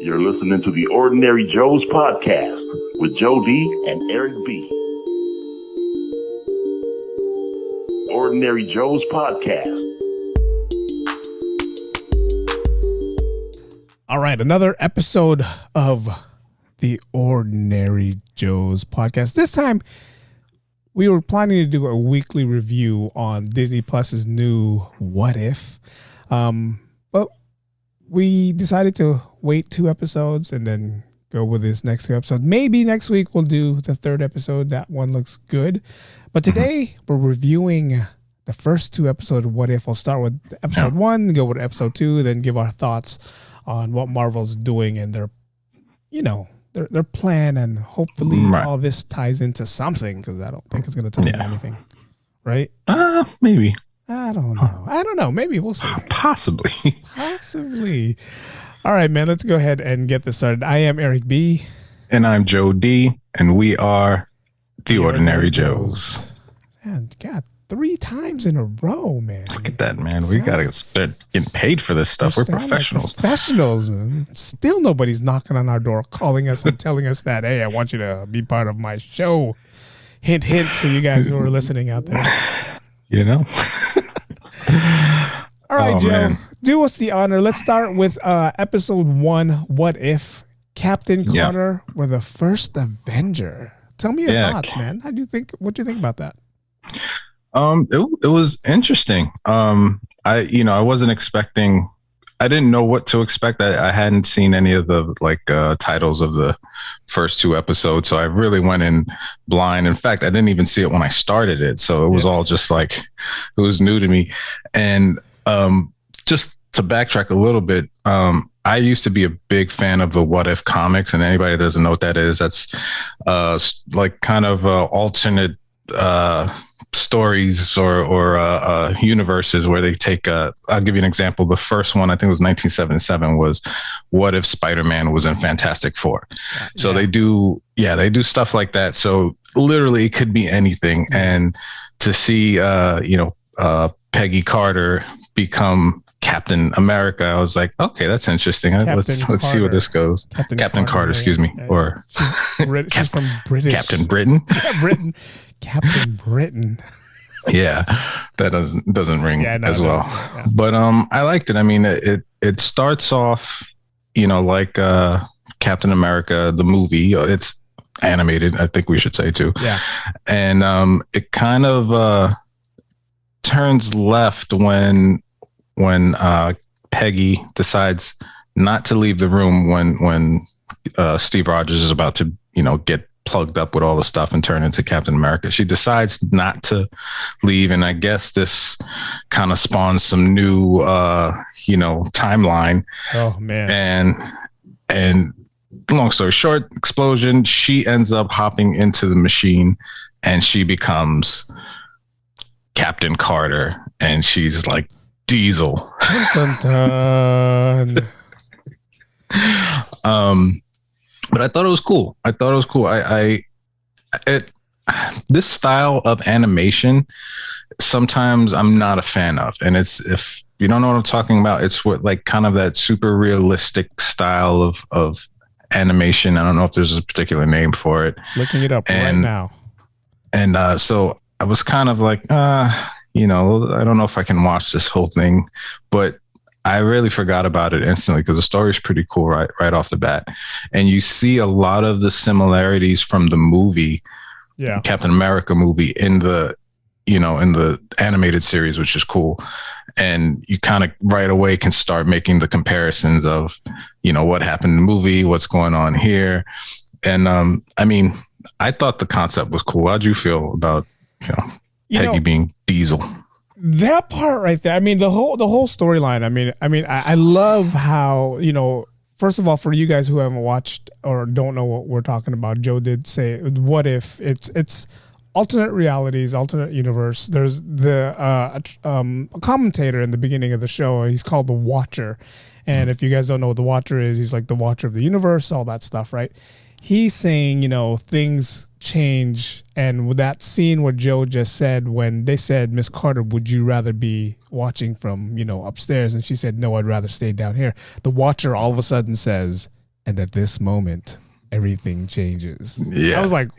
You're listening to the Ordinary Joe's podcast with Joe D and Eric B. Ordinary Joe's podcast. All right, another episode of the Ordinary Joe's podcast. This time, we were planning to do a weekly review on Disney Plus's new What If, but we decided to wait 2 episodes and then go with this next 2 episodes. Maybe next week we'll do the 3rd episode. That one looks good. But today we're reviewing the first 2 episodes of What If. I'll start with episode 1, go with episode 2, then give our thoughts on what Marvel's doing and their plan, and hopefully all this ties into something, because I don't think it's going to tie into anything, right? Maybe. I don't know. Maybe we'll see. Possibly. All right, man. Let's go ahead and get this started. I am Eric B. And I'm Joe D. And we are the Ordinary Joes. Man, God, 3 times in a row, man. Look at that, man. We got to start getting paid for this stuff. We're professionals. Like professionals, man. Still nobody's knocking on our door, calling us and telling us that, hey, I want you to be part of my show. Hint, hint to you guys who are listening out there. You know? All right, Joe, man. Do us the honor. Let's start with episode 1, What If? Captain Carter were the first Avenger. Tell me your thoughts, man. What do you think about that? It was interesting. I wasn't expecting. I didn't know what to expect. I hadn't seen any of the titles of the first 2 episodes, so I really went in blind. In fact, I didn't even see it when I started it, so it was all just like it was new to me. And just to backtrack a little bit, I used to be a big fan of the What If comics, and anybody that doesn't know what that is, that's kind of alternate stories or universes where they take I'll give you an example. The first one, I think it was 1977, was What If Spider-Man was in Fantastic Four. So they do stuff like that. So literally it could be anything. And to see Peggy Carter become Captain America, I was like, okay, that's interesting. Let's see where this goes. Captain Carter, excuse me. Or she's from British. Captain Britain. Britain. Captain Britain. Yeah, that doesn't ring as well. Yeah. But I liked it. I mean, it starts off, like Captain America, the movie. It's animated, I think we should say too. Yeah. And it kind of turns left when Peggy decides not to leave the room when Steve Rogers is about to, get plugged up with all the stuff and turn into Captain America. She decides not to leave, and I guess this kind of spawns some new timeline. Oh man. And long story short, explosion, she ends up hopping into the machine and she becomes Captain Carter, and she's like Diesel. Dun, dun, dun. But I thought it was cool. This style of animation, sometimes I'm not a fan of. And if you don't know what I'm talking about, it's what kind of that super realistic style of animation. I don't know if there's a particular name for it. Looking it up right now. And so I was kind of like, I don't know if I can watch this whole thing, but I really forgot about it instantly because the story is pretty cool right off the bat. And you see a lot of the similarities from the movie, Captain America movie, in the animated series, which is cool. And you kind of right away can start making the comparisons of, what happened in the movie, what's going on here. And I thought the concept was cool. How'd you feel about, Peggy being Diesel? That part right there. I mean, the whole storyline. I love how, first of all, for you guys who haven't watched or don't know what we're talking about, Joe did say, what if it's alternate realities, alternate universe. There's a commentator in the beginning of the show. He's called the Watcher. And if you guys don't know what the Watcher is, he's like the Watcher of the universe, all that stuff, right? He's saying, things change. And with that scene where Joe just said, when they said, Miss Carter, would you rather be watching from, upstairs? And she said, no, I'd rather stay down here. The Watcher all of a sudden says, And at this moment, everything changes. Yeah. I was like,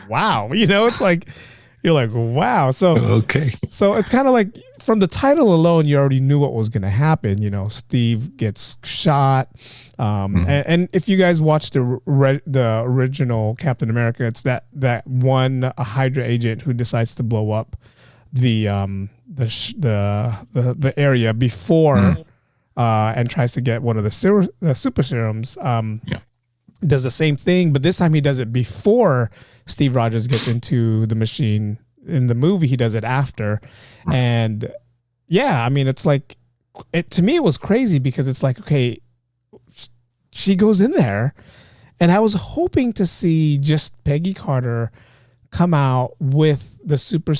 wow. It's like, you're like, wow. So, okay. So it's kind of like from the title alone, you already knew what was going to happen. Steve gets shot. And if you guys watched the original Captain America, it's that one Hydra agent who decides to blow up the area before and tries to get one of the super serums. Does the same thing, but this time he does it before Steve Rogers gets into the machine. In the movie, he does it after. And it's like, to me, it was crazy because it's like, okay, she goes in there, and I was hoping to see just Peggy Carter come out with the super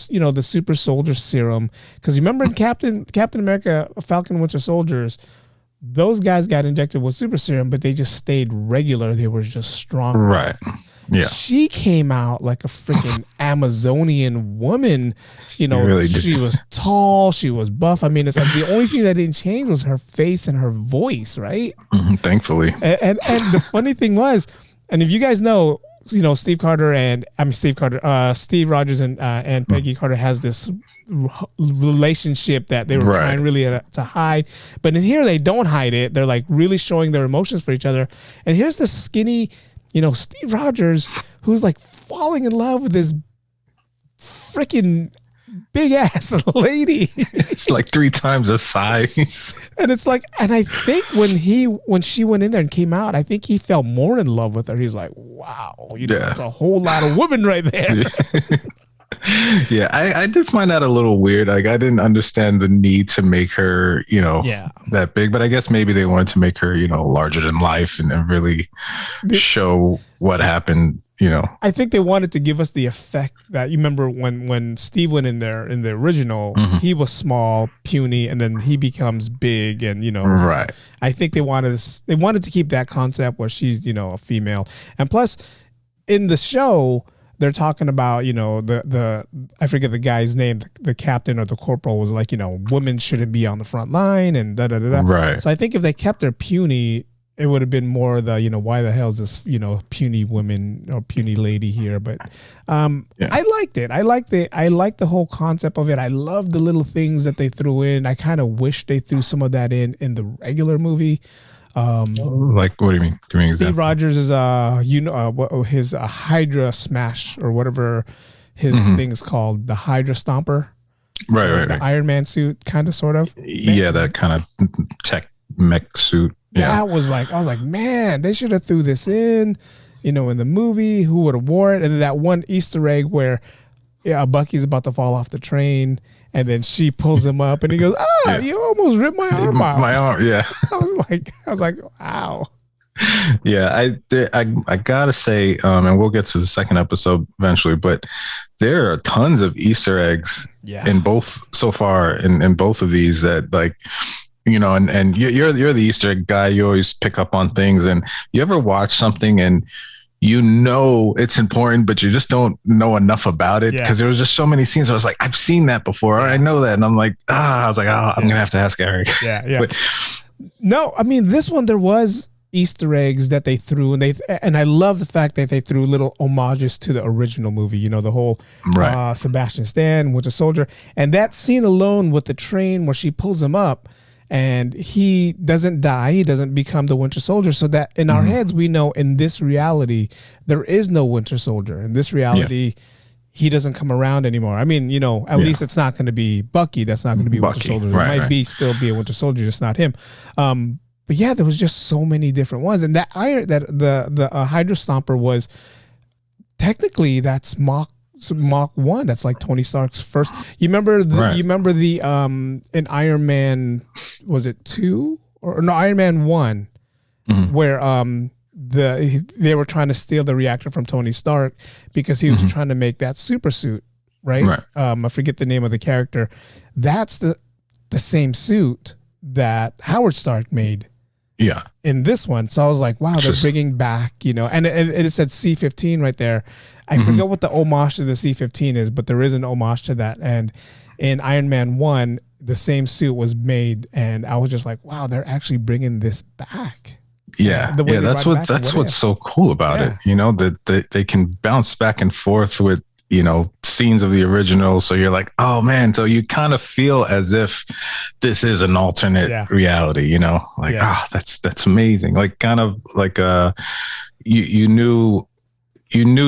soldier serum. Because you remember in Captain America, Falcon Winter Soldiers, those guys got injected with super serum, but they just stayed regular. They were just strong. Right. Yeah. She came out like a freaking Amazonian woman. Really she was tall. She was buff. I mean, it's like the only thing that didn't change was her face and her voice, right? Thankfully. And the funny thing was, and if you guys know, Steve Rogers and Peggy Carter has this relationship that they were trying really to hide, but in here they don't hide it. They're like really showing their emotions for each other. And here's this skinny, Steve Rogers, who's like falling in love with this freaking big ass lady. Like 3 times the size. And it's like, and I think when she went in there and came out, I think he fell more in love with her. He's like, wow, that's a whole lot of women right there. Yeah, I did find that a little weird. Like, I didn't understand the need to make her, that big, but I guess maybe they wanted to make her, larger than life and really show what happened, I think they wanted to give us the effect that you remember when Steve went in there in the original, he was small, puny, and then he becomes big, and right. I think they wanted to keep that concept where she's a female, and plus in the show they're talking about, the I forget the guy's name, the captain or the corporal was like, women shouldn't be on the front line and da da da da. Right. So I think if they kept her puny, it would have been more the, why the hell is this, puny woman or puny lady here? But I liked it. I liked the whole concept of it. I love the little things that they threw in. I kind of wish they threw some of that in the regular movie. Like, what do you mean? Give me an Steve example. Rogers is his Hydra smash or whatever his thing is called, the Hydra Stomper. Right. The Iron Man suit, kind of, sort of. Yeah, that kind of tech mech suit. Yeah, I was like, man, they should have threw this in the movie. Who would have wore it? And then that one Easter egg where Bucky's about to fall off the train, and then she pulls him up, and he goes, you almost ripped my arm out. My arm, yeah. I was like, wow. Yeah, I gotta say, and we'll get to the second episode eventually, but there are tons of Easter eggs in both so far in both of these that, like, and you're the Easter egg guy. You always pick up on things, and you ever watch something and it's important, but you just don't know enough about it because there was just so many scenes. I was like, I've seen that before. I know that. And I'm like, I'm going to have to ask Eric. Yeah. But, no, I mean, this one, there was Easter eggs that they threw, and I love the fact that they threw little homages to the original movie, the whole Sebastian Stan, Winter Soldier. And that scene alone with the train where she pulls him up, and he doesn't die. He doesn't become the Winter Soldier. So that in our heads, we know in this reality, there is no Winter Soldier. In this reality, he doesn't come around anymore. I mean, at least it's not going to be Bucky. That's not going to be Winter Soldier. It might still be a Winter Soldier, just not him. But yeah, there was just so many different ones. And that the Hydra Stomper was technically that's Mach 1. That's like Tony Stark's first. You remember the in Iron Man, was it 2 or no, Iron Man 1, where they were trying to steal the reactor from Tony Stark because he was trying to make that super suit, right? I forget the name of the character. That's the same suit that Howard Stark made. Yeah. In this one. So I was like, wow, they're bringing back, and it said C-15 right there. I forget what the homage to the C-15 is, but there is an homage to that. And in Iron Man 1, the same suit was made, and I was just like, wow, they're actually bringing this back. Yeah, The way yeah, they that's brought it what back in that's What what's If. so cool about it. You know, that they can bounce back and forth with, you know, scenes of the original. So you're like, oh man, so you kind of feel as if this is an alternate reality, you know, like, that's amazing. Like kind of like you knew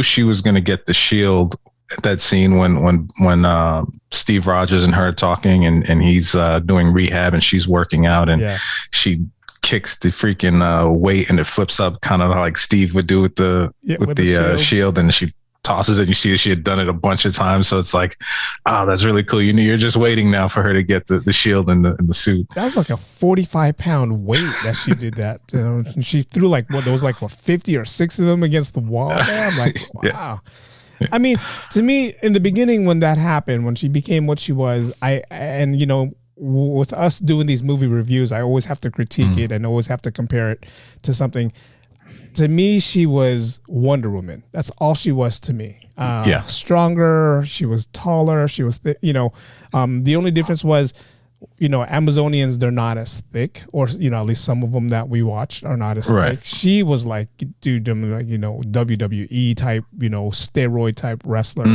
she was going to get the shield at that scene when Steve Rogers and her talking and he's doing rehab and she's working out and she kicks the freaking weight and it flips up kind of like Steve would do with the shield and she tosses it. You see she had done it a bunch of times, so it's like, oh, that's really cool. You know, you're just waiting now for her to get the shield and the suit. That was like a 45-pound weight that she did that. And she threw like there was like 50 or 60 of them against the wall. I'm like, wow. I mean, to me, in the beginning when that happened, when she became what she was, and you know, with us doing these movie reviews, I always have to critique it and always have to compare it to something. To me, she was Wonder Woman. That's all she was to me. Stronger. She was taller. She was, the only difference was, you know, Amazonians, they're not as thick, or, you know, at least some of them that we watched are not as thick. She was like, dude, like, you know, WWE type, you know, steroid type wrestler.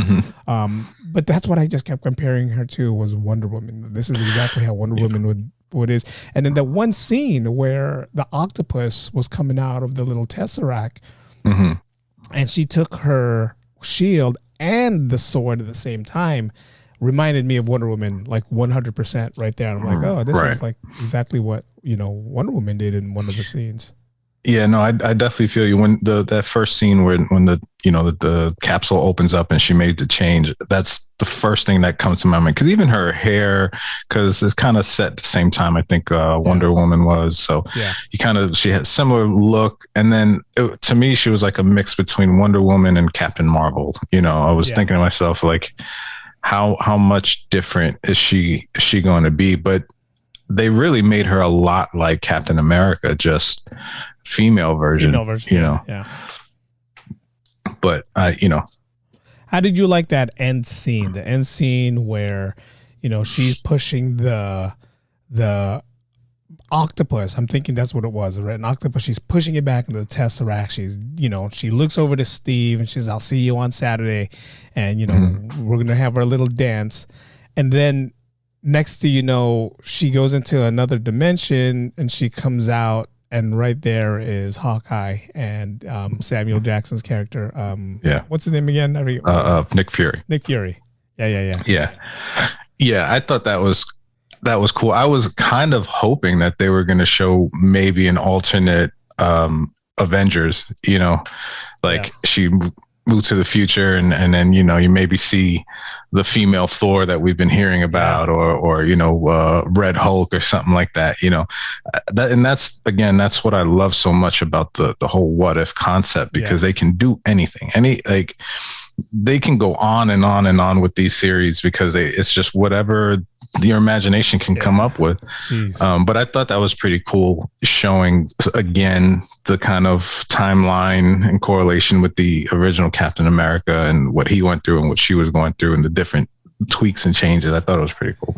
But that's what I just kept comparing her to, was Wonder Woman. This is exactly how Wonder Woman would is. And then the one scene where the octopus was coming out of the little tesseract and she took her shield and the sword at the same time reminded me of Wonder Woman, like 100% right there. And I'm like, oh, this is like exactly what, you know, Wonder Woman did in one of the scenes. Yeah, no, I definitely feel you. When that first scene when the, you know, the capsule opens up and she made the change, that's the first thing that comes to my mind. Because even her hair, because it's kind of set at the same time, I think Wonder Woman was. So she had similar look. And then to me, she was like a mix between Wonder Woman and Captain Marvel. You know, I was thinking to myself, like, how much different is she going to be? But they really made her a lot like Captain America, just female version, you know. But you know, how did you like that end scene? The end scene where, you know, she's pushing the octopus. I'm thinking that's what it was, right? An octopus. She's pushing it back into the tesseract. She's, you know, she looks over to Steve and she says, "I'll see you on Saturday," and you know, we're gonna have our little dance. And then next to, you know, she goes into another dimension and she comes out, and right there is Hawkeye and Samuel Jackson's character. What's his name again? Nick Fury. Nick Fury. Yeah. I thought that was cool. I was kind of hoping that they were going to show maybe an alternate Avengers, you know, like she moved to the future and then, you know, you maybe see the female Thor that we've been hearing about or you know, Red Hulk or something like that, you know, that's what I love so much about the whole what if concept, because they can do anything, they can go on and on and on with these series because it's just whatever your imagination can come up with. But I thought that was pretty cool, showing again the kind of timeline and correlation with the original Captain America and what he went through and what she was going through and the different tweaks and changes. I thought it was pretty cool.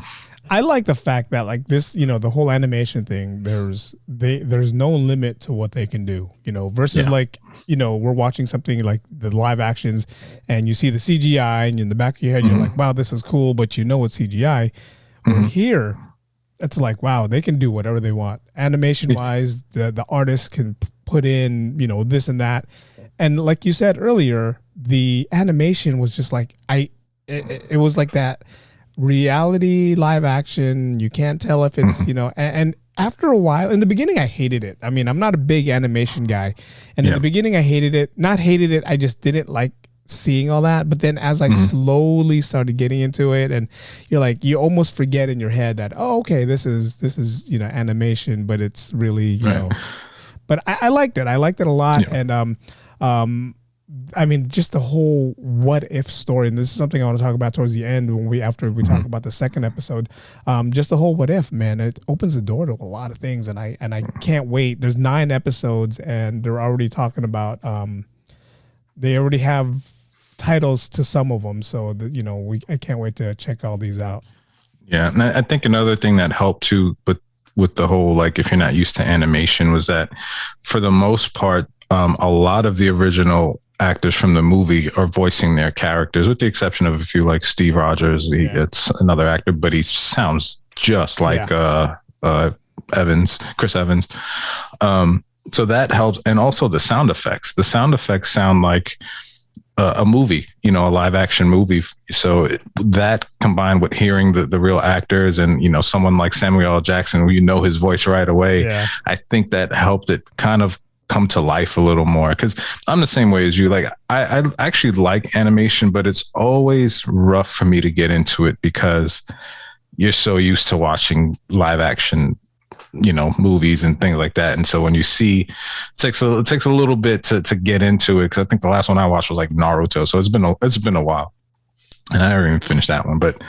I like the fact that, like, this, you know, the whole animation thing, there's no limit to what they can do, you know, versus like, you know, we're watching something like the live actions and you see the CGI and in the back of your head, you're like, wow, this is cool, but you know it's CGI. Here, it's like, wow, they can do whatever they want. Animation wise, the artists can put in, you know, this and that. And like you said earlier, the animation was just like, it was like that reality live action. You can't tell if it's, you know, and after a while, in the beginning, I hated it. I mean, I'm not a big animation guy. And in the beginning, I hated it. Not hated it, I just didn't like seeing all that. But then as I slowly started getting into it, and you're like, you almost forget in your head that, oh, okay, this is, you know, animation, but it's really, you know, but I liked it. I liked it a lot. And, I mean, just the whole what if story, and this is something I want to talk about towards the end after we talk about the second episode. Just the whole what if, man, it opens the door to a lot of things, and I can't wait. There's 9 episodes, and they're already talking about. They already have titles to some of them, so that, you know, I can't wait to check all these out. Yeah, and I think another thing that helped too, but with the whole, like, if you're not used to animation, was that for the most part, a lot of the original actors from the movie are voicing their characters, with the exception of a few, like Steve Rogers. It's another actor, but he sounds just like Chris Evans. So that helps. And also the sound effects. The sound effects sound like a movie, a live action movie. So that combined with hearing the real actors and, someone like Samuel L. Jackson, where his voice right away, I think that helped it kind of come to life a little more. Because I'm the same way as you. Like, I actually like animation, but it's always rough for me to get into it because you're so used to watching live action movies and things like that. And so when you see, it takes a little bit to get into it. Cause I think the last one I watched was like Naruto. So it's been a while and I haven't even finished that one, but,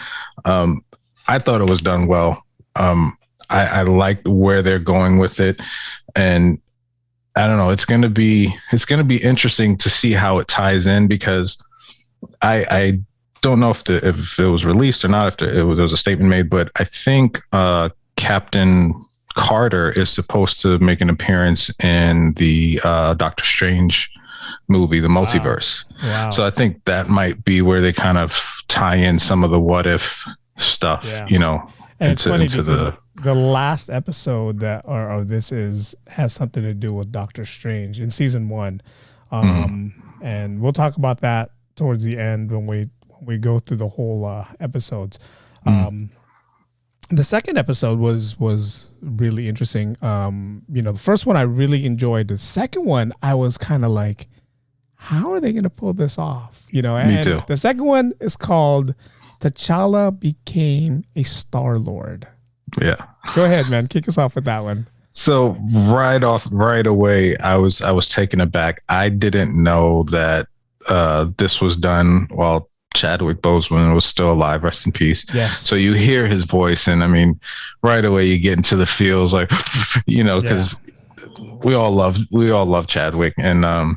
I thought it was done well. I liked where they're going with it, and I don't know, it's going to be interesting to see how it ties in, because I don't know if it was released or not, if there was a statement made, but I think, Captain Carter is supposed to make an appearance in the Doctor Strange movie, the multiverse. Wow. So I think that might be where they kind of tie in some of the what if stuff, And it's funny because the last episode of this has something to do with Doctor Strange in season 1. And we'll talk about that towards the end when we go through the whole episodes. The second episode was really interesting. The first one I really enjoyed. The second one, I was kind of like, how are they going to pull this off? Me too. The second one is called T'Challa Became a Star-Lord. Yeah. Go ahead, man. Kick us off with that one. So right away, I was taken aback. I didn't know that this was done while Chadwick Boseman was still alive, rest in peace. Yes. So you hear his voice, and I mean, right away you get into the feels, like, because we all love Chadwick, and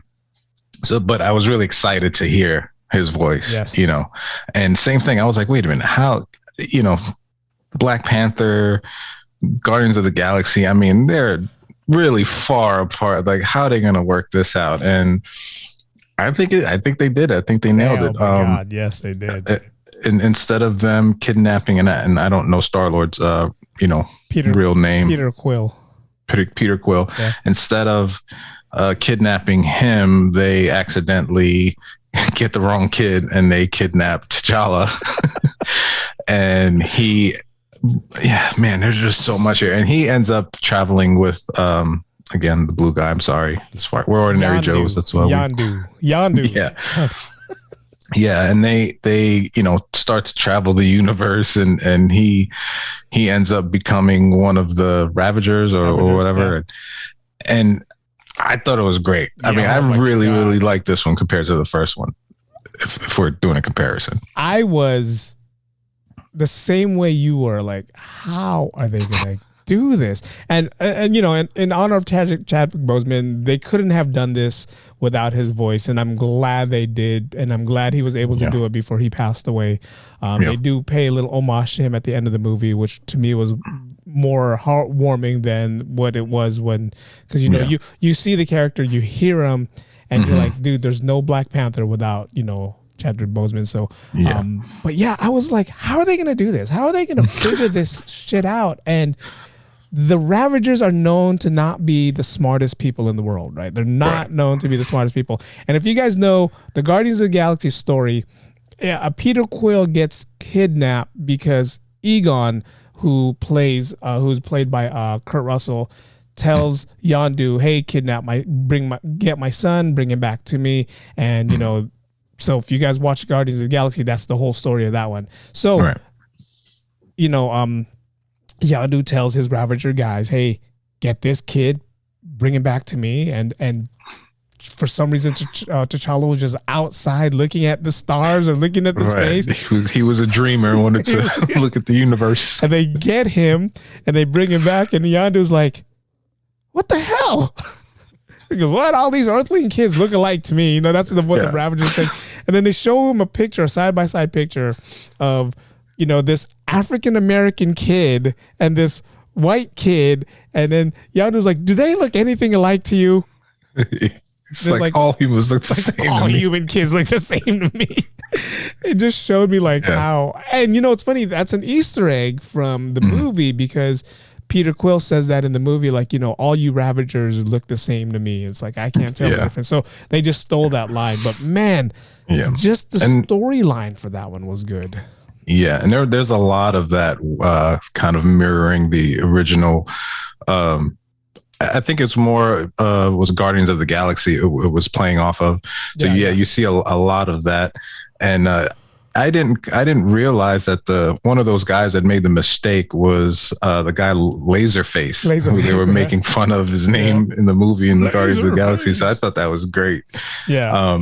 but I was really excited to hear his voice. Yes. And same thing. I was like, wait a minute, how, Black Panther, Guardians of the Galaxy, I mean, they're really far apart. Like, how are they going to work this out? And I think they did. I think they nailed it. Oh my God, yes, they did. And instead of them kidnapping, and I don't know Star-Lord's, real name. Peter Quill. Peter Quill. Yeah. Instead of kidnapping him, they accidentally get the wrong kid and they kidnap T'Challa. And there's just so much here. And he ends up traveling with, again, the blue guy. I'm sorry. That's why we're ordinary Joes. That's why Yondu. Yeah. Yeah. And they start to travel the universe, and he ends up becoming one of the Ravagers or whatever. Yeah. And I thought it was great. I mean, I really like this one compared to the first one, if we're doing a comparison. I was the same way you were, like, how are they going to do this? And in honor of Chadwick Boseman, they couldn't have done this without his voice, and I'm glad they did, and I'm glad he was able to do it before he passed away. They do pay a little homage to him at the end of the movie, which to me was more heartwarming than what it was because you see the character, you hear him, and you're like, dude, there's no Black Panther without Chadwick Boseman. So but yeah, I was like, how are they gonna do this? How are they gonna figure this shit out? And the Ravagers are known to not be the smartest people in the world, right? They're not known to be the smartest people. And if you guys know the Guardians of the Galaxy story, Peter Quill gets kidnapped because Egon, who's played by Kurt Russell, tells Yondu, "Hey, get my son, bring him back to me." And so if you guys watch Guardians of the Galaxy, that's the whole story of that one. So, Yondu tells his Ravager guys, "Hey, get this kid, bring him back to me." And for some reason, T'Challa was just outside looking at the stars or looking at the space. He was a dreamer, wanted to look at the universe. And they get him and they bring him back, and Yondu's like, "What the hell?" He goes, "What? All these Earthling kids look alike to me." That's what the Ravagers say. And then they show him a side-by-side picture of, this African-American kid and this white kid, and then Yondu's like, do they look anything alike to you? It's like all humans look the same all to me. human kids look the same to me. It just showed me how, and it's funny, that's an Easter egg from the movie, because Peter Quill says that in the movie, all you Ravagers look the same to me. It's like, I can't tell the difference. So they just stole that line. But man, just the storyline for that one was good. Yeah, and there's a lot of that kind of mirroring the original. I think it's more was Guardians of the Galaxy it was playing off of. So you see a lot of that, and I didn't realize that one of those guys that made the mistake was the guy Laserface, who they were making fun of his name in the movie in the Guardians of the Galaxy. So I thought that was great. Yeah.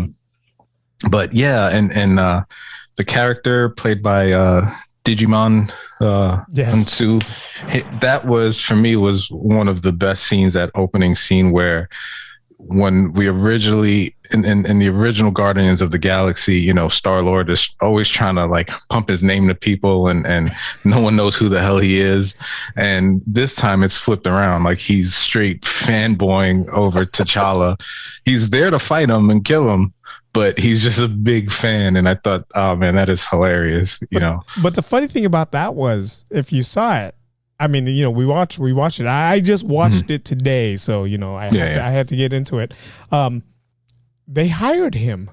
But yeah, and the character played by Digimon Hansu, that was for me was one of the best scenes, that opening scene where when we originally in the original Guardians of the Galaxy, Star-Lord is always trying to pump his name to people and no one knows who the hell he is. And this time it's flipped around. He's straight fanboying over T'Challa. He's there to fight him and kill him, but he's just a big fan. And I thought, oh man, that is hilarious. But the funny thing about that was, if you saw it, I mean, we watched it. I just watched it today. So, I had to get into it. They hired him.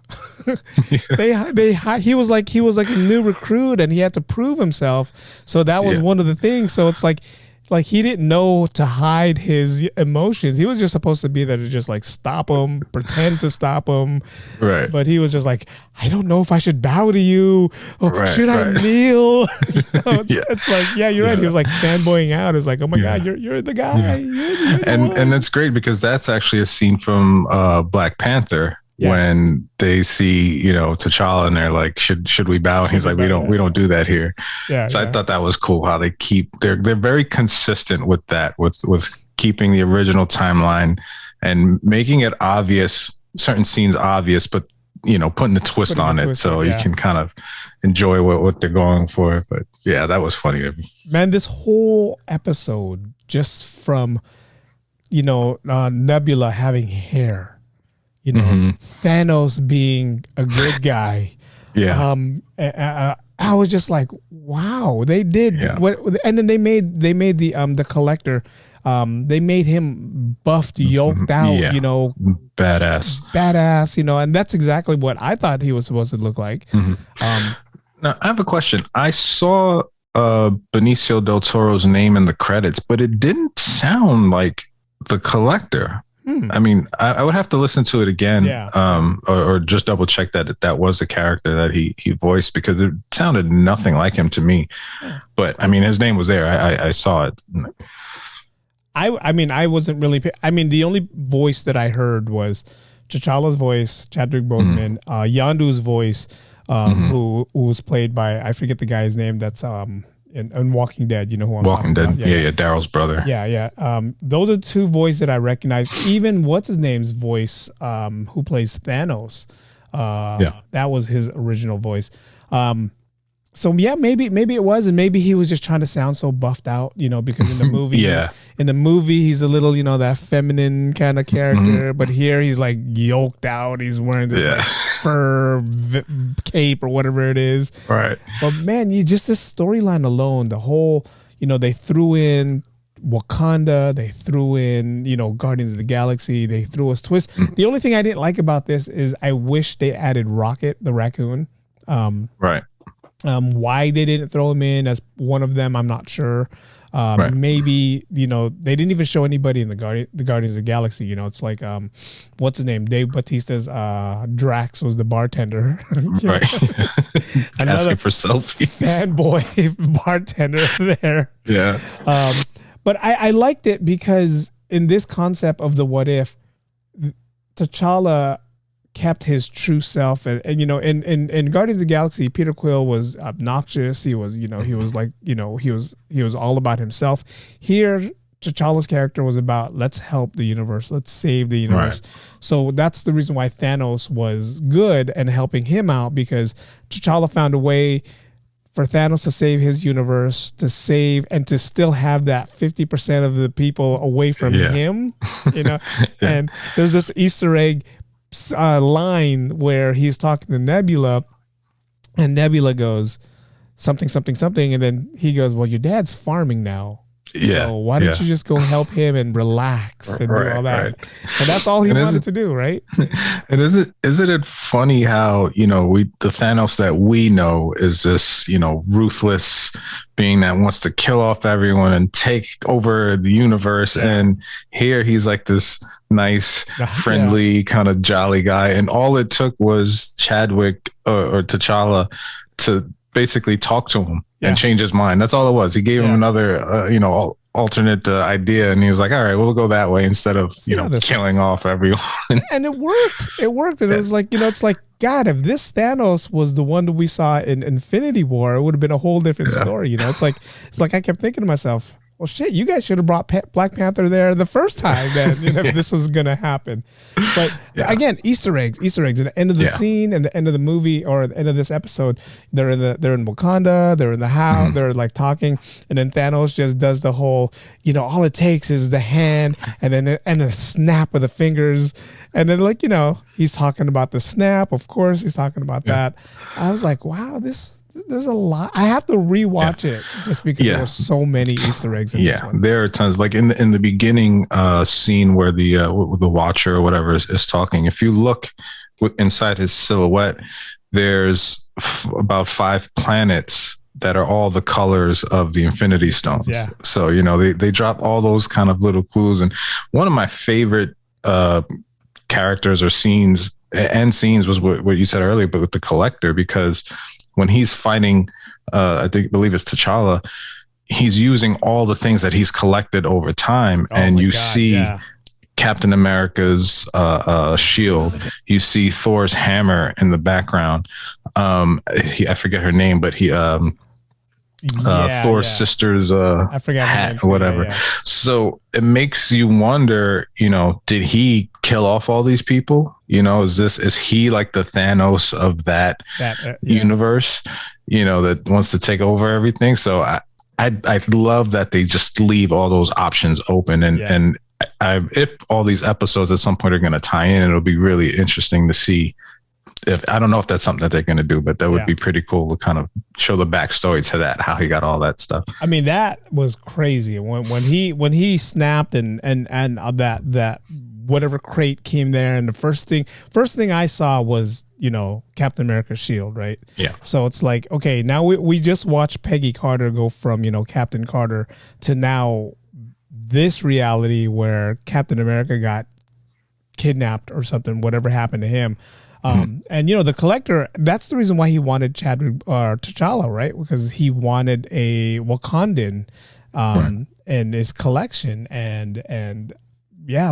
He was like a new recruit, and he had to prove himself. So that was one of the things. So it's like he didn't know to hide his emotions. He was just supposed to be there to just stop him, pretend to stop him. Right. But he was just like, I don't know if I should bow to you. Or should I kneel? It's like, you're right. He was fanboying out. It's like, oh my God, you're the guy. Yeah. You're the and it's great because that's actually a scene from Black Panther. Yes. When they see, T'Challa, and they're like, should we bow? And he's like, we don't do that here. Yeah. So I thought that was cool how they're very consistent with that, with keeping the original timeline and making it obvious, certain scenes obvious, but putting the twist on it so you can kind of enjoy what they're going for. But yeah, that was funny. Man, this whole episode, just from Nebula having hair. Thanos being a good guy. I was just like, wow, they did what, and then they made the Collector. They made him buffed, yoked out, badass, and that's exactly what I thought he was supposed to look like. Now I have a question. I saw Benicio del Toro's name in the credits, but it didn't sound like the Collector. I mean, I would have to listen to it again, or just double check that was the character that he voiced, because it sounded nothing like him to me. But I mean, his name was there. I saw it. I mean, I wasn't really. I mean, the only voice that I heard was T'Challa's voice, Chadwick Boseman, Yondu's voice, who was played by, I forget the guy's name. That's in Walking Dead, who I'm Walking Dead, about? yeah, Daryl's brother. Those are two voices that I recognize. Even what's his name's voice, who plays Thanos, that was his original voice. So yeah, maybe it was, and maybe he was just trying to sound so buffed out, because in the movie, he's a little, that feminine kind of character, but here he's yoked out. He's wearing this fur cape or whatever it is. Right. But man, this storyline alone, the whole, they threw in Wakanda, they threw in, Guardians of the Galaxy, they threw us twist. The only thing I didn't like about this is I wish they added Rocket, the raccoon. Right. Why they didn't throw him in as one of them, I'm not sure. Maybe, they didn't even show anybody in the Guardians of the Galaxy. It's like, what's his name? Dave Bautista's Drax was the bartender. Right. Asking for selfies. Fanboy bartender there. Yeah. But I liked it because in this concept of the what if, T'Challa kept his true self, and in Guardians of the Galaxy, Peter Quill was obnoxious. He was he was all about himself. Here, T'Challa's character was about, let's help the universe, let's save the universe. Right. So that's the reason why Thanos was good and helping him out, because T'Challa found a way for Thanos to save his universe, to save and to still have that 50% of the people away from him, and there's this Easter egg line where he's talking to Nebula, and Nebula goes something, something, something, and then he goes, well, your dad's farming now. So why don't you just go help him and relax and do all that? Right. And that's all he wanted to do, right? And isn't it funny how, the Thanos that we know is this, ruthless being that wants to kill off everyone and take over the universe. Yeah. And here he's like this nice, friendly, kind of jolly guy. And all it took was Chadwick or T'Challa to basically talk to him and change his mind. That's all it was. He gave him another, alternate idea, and he was like, all right, we'll go that way instead of, killing off everyone. And it worked. And it was like, it's like, God, if this Thanos was the one that we saw in Infinity War, it would have been a whole different story. It's like I kept thinking to myself, well, shit, you guys should have brought Black Panther there the first time that if this was going to happen. But again, Easter eggs. At the end of the scene and the end of the movie or the end of this episode, they're in Wakanda, they're in the house, they're like talking, and then Thanos just does the whole, all it takes is the hand and then the snap of the fingers, and then he's talking about the snap. Of course, he's talking about that. I was like, wow, there's a lot. I have to rewatch it just because there were so many Easter eggs in this one. There are tons. Like in the beginning scene where the Watcher or whatever is talking, if you look inside his silhouette, there's about 5 planets that are all the colors of the Infinity Stones. Yeah. So, they drop all those kind of little clues. And one of my favorite characters or scenes was what you said earlier, but with the Collector, because when he's fighting, I believe it's T'Challa, he's using all the things that he's collected over time. And you see Captain America's shield. You see Thor's hammer in the background. I forget her name, but Thor's sister's I forgot hat or whatever. Yeah. So it makes you wonder, did he kill off all these people? Is he like the Thanos of that universe, that wants to take over everything? So I love that they just leave all those options open, and if all these episodes at some point are going to tie in, it'll be really interesting to see. I don't know if that's something that they're going to do, but that would be pretty cool to kind of show the backstory to that, how he got all that stuff. I mean, that was crazy when he snapped and that whatever crate came there, and the first thing I saw was Captain America's shield, right? Yeah. So it's like, okay, now we just watched Peggy Carter go from Captain Carter to now this reality where Captain America got kidnapped or something, whatever happened to him. And the Collector, that's the reason why he wanted Chadwick or T'Challa, right? Because he wanted a Wakandan in his collection, and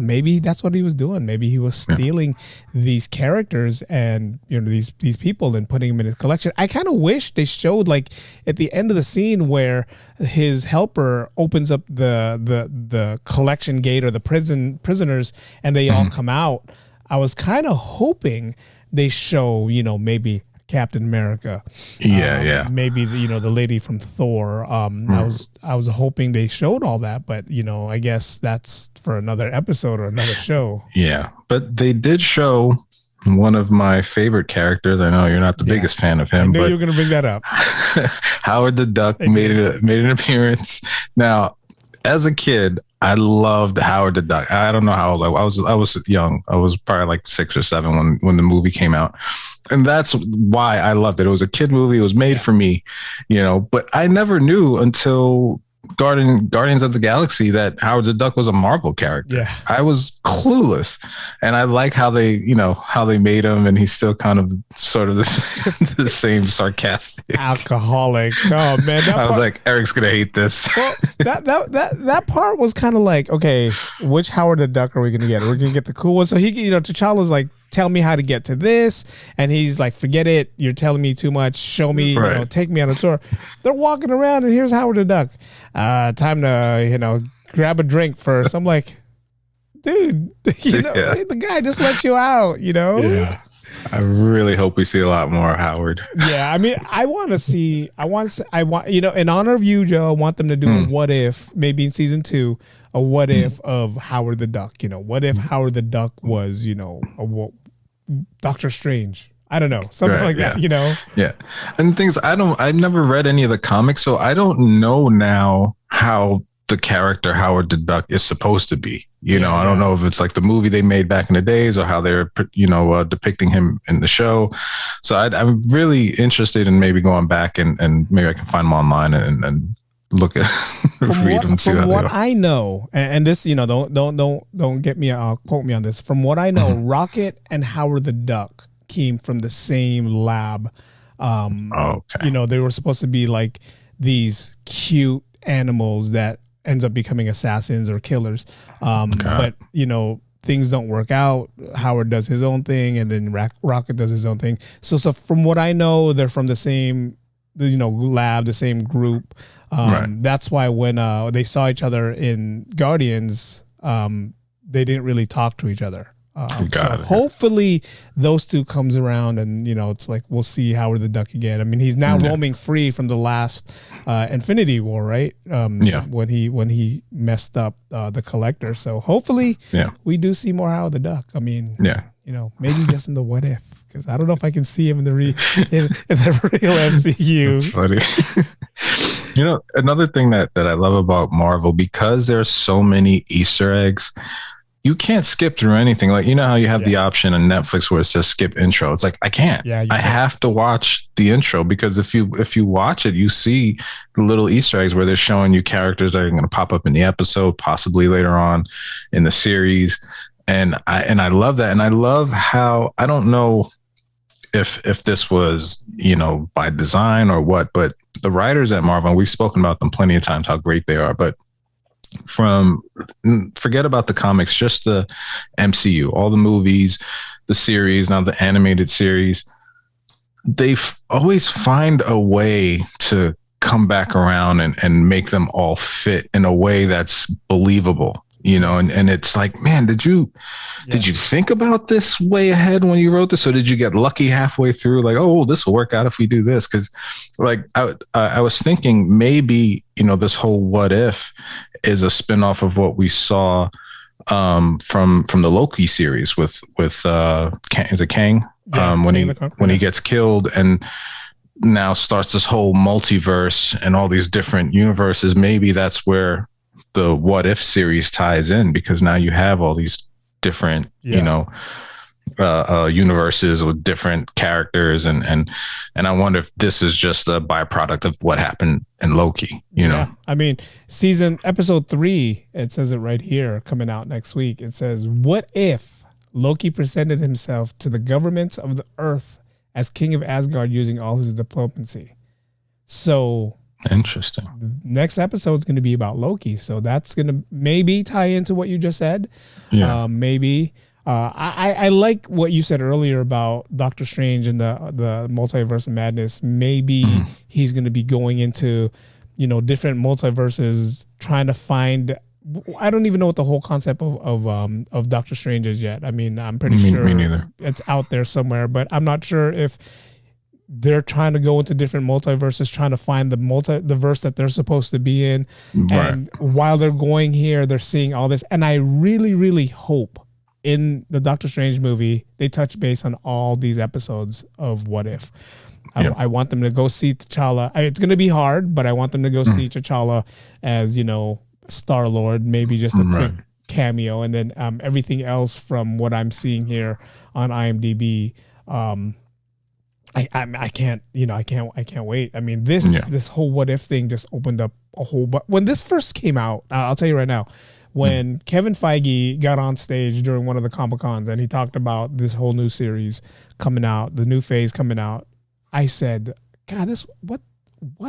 maybe that's what he was doing. Maybe he was stealing these characters and these people and putting them in his collection. I kind of wish they showed, like, at the end of the scene where his helper opens up the collection gate or the prisoners and they all come out. I was kind of hoping they show, maybe Captain America. Maybe the lady from Thor. I was hoping they showed all that, but I guess that's for another episode or another show. Yeah, but they did show one of my favorite characters. I know you're not the biggest fan of him, I knew but you were going to bring that up. Howard the Duck made an appearance. Now, as a kid, I loved Howard the Duck. I don't know how old I was. I was young. I was probably like 6 or 7 when the movie came out. And that's why I loved it. It was a kid movie. It was made for me, but I never knew until Guardians of the Galaxy that Howard the Duck was a Marvel character. Yeah. I was clueless. And I like how they made him, and he's still kind of sort of the same sarcastic alcoholic. Oh man. I was like, Eric's going to hate this. Well, that part was kind of like, okay, which Howard the Duck are we going to get? We're going to get the cool one. So he, T'Challa's like, tell me how to get to this, and he's like, forget it, you're telling me too much, show me, take me on a tour. They're walking around, and here's Howard the Duck. Time to grab a drink first. I'm like, dude, the guy just let you out, I really hope we see a lot more of Howard. Yeah, I mean, I want, in honor of you, Joe, I want them to do a what if, maybe in season 2, a what if of Howard the Duck. What if Howard the Duck was, Doctor Strange? I don't know, something like that. Yeah, and things I've never read any of the comics, so I don't know now how the character Howard the Duck is supposed to be. I don't know if it's like the movie they made back in the days or how they're, depicting him in the show. So I'm really interested in maybe going back and maybe I can find them online and look at read them. From what I know, and this, don't get me, quote me on this. From what I know, Rocket and Howard the Duck came from the same lab. Okay. They were supposed to be like these cute animals that ends up becoming assassins or killers. But things don't work out. Howard does his own thing, and then Rocket does his own thing. So from what I know, they're from the same, lab, the same group. Right. That's why when they saw each other in Guardians, they didn't really talk to each other. Hopefully those two comes around, and it's like we'll see Howard the Duck again. I mean, he's now roaming free from the last Infinity War, right? When he messed up the Collector. So hopefully we do see more Howard the Duck. I mean, maybe just in the what if, because I don't know if I can see him in the real MCU. That's funny. Another thing that I love about Marvel, because there's so many Easter eggs, you can't skip through anything. Like, how you have the option on Netflix where it says skip intro. It's like, I can't. I have to watch the intro, because if you watch it, you see the little Easter eggs where they're showing you characters that are going to pop up in the episode, possibly later on in the series. And I love that. And I love how, I don't know if this was, by design or what, but the writers at Marvel, and we've spoken about them plenty of times, how great they are, but forget about the comics, just the MCU, all the movies, the series, now the animated series, they always find a way to come back around and make them all fit in a way that's believable. And it's like, man, did you think about this way ahead when you wrote this? Or did you get lucky halfway through? Like, oh, this will work out if we do this. Cause like, I was thinking maybe, this whole what if is a spinoff of what we saw, from the Loki series with is it Kang? When he gets killed and now starts this whole multiverse and all these different universes. Maybe that's where the what if series ties in, because now you have all these different universes with different characters, and I wonder if this is just a byproduct of what happened in Loki. I mean, episode 3, it says it right here, coming out next week. It says, what if Loki presented himself to the governments of the earth as king of Asgard using all his diplomacy? So interesting. Next episode is going to be about Loki, so that's going to maybe tie into what you just said. Maybe. I like what you said earlier about Doctor Strange and the multiverse of madness. Maybe he's going to be going into, different multiverses, trying to find. I don't even know what the whole concept of Doctor Strange is yet. I mean, I'm pretty sure me neither. It's out there somewhere, but I'm not sure if they're trying to go into different multiverses, trying to find the verse that they're supposed to be in. Right. And while they're going here, they're seeing all this. And I really, really hope in the Doctor Strange movie, they touch base on all these episodes of What If. I want them to go see T'Challa. It's going to be hard, but I want them to go see T'Challa as, Star-Lord, maybe just a quick cameo. And then everything else from what I'm seeing here on IMDb, I can't wait. I mean, this whole what if thing just opened up a whole. But when this first came out, I'll tell you right now, when Kevin Feige got on stage during one of the Comic-Cons and he talked about this whole new series coming out, the new phase coming out, I said, God, what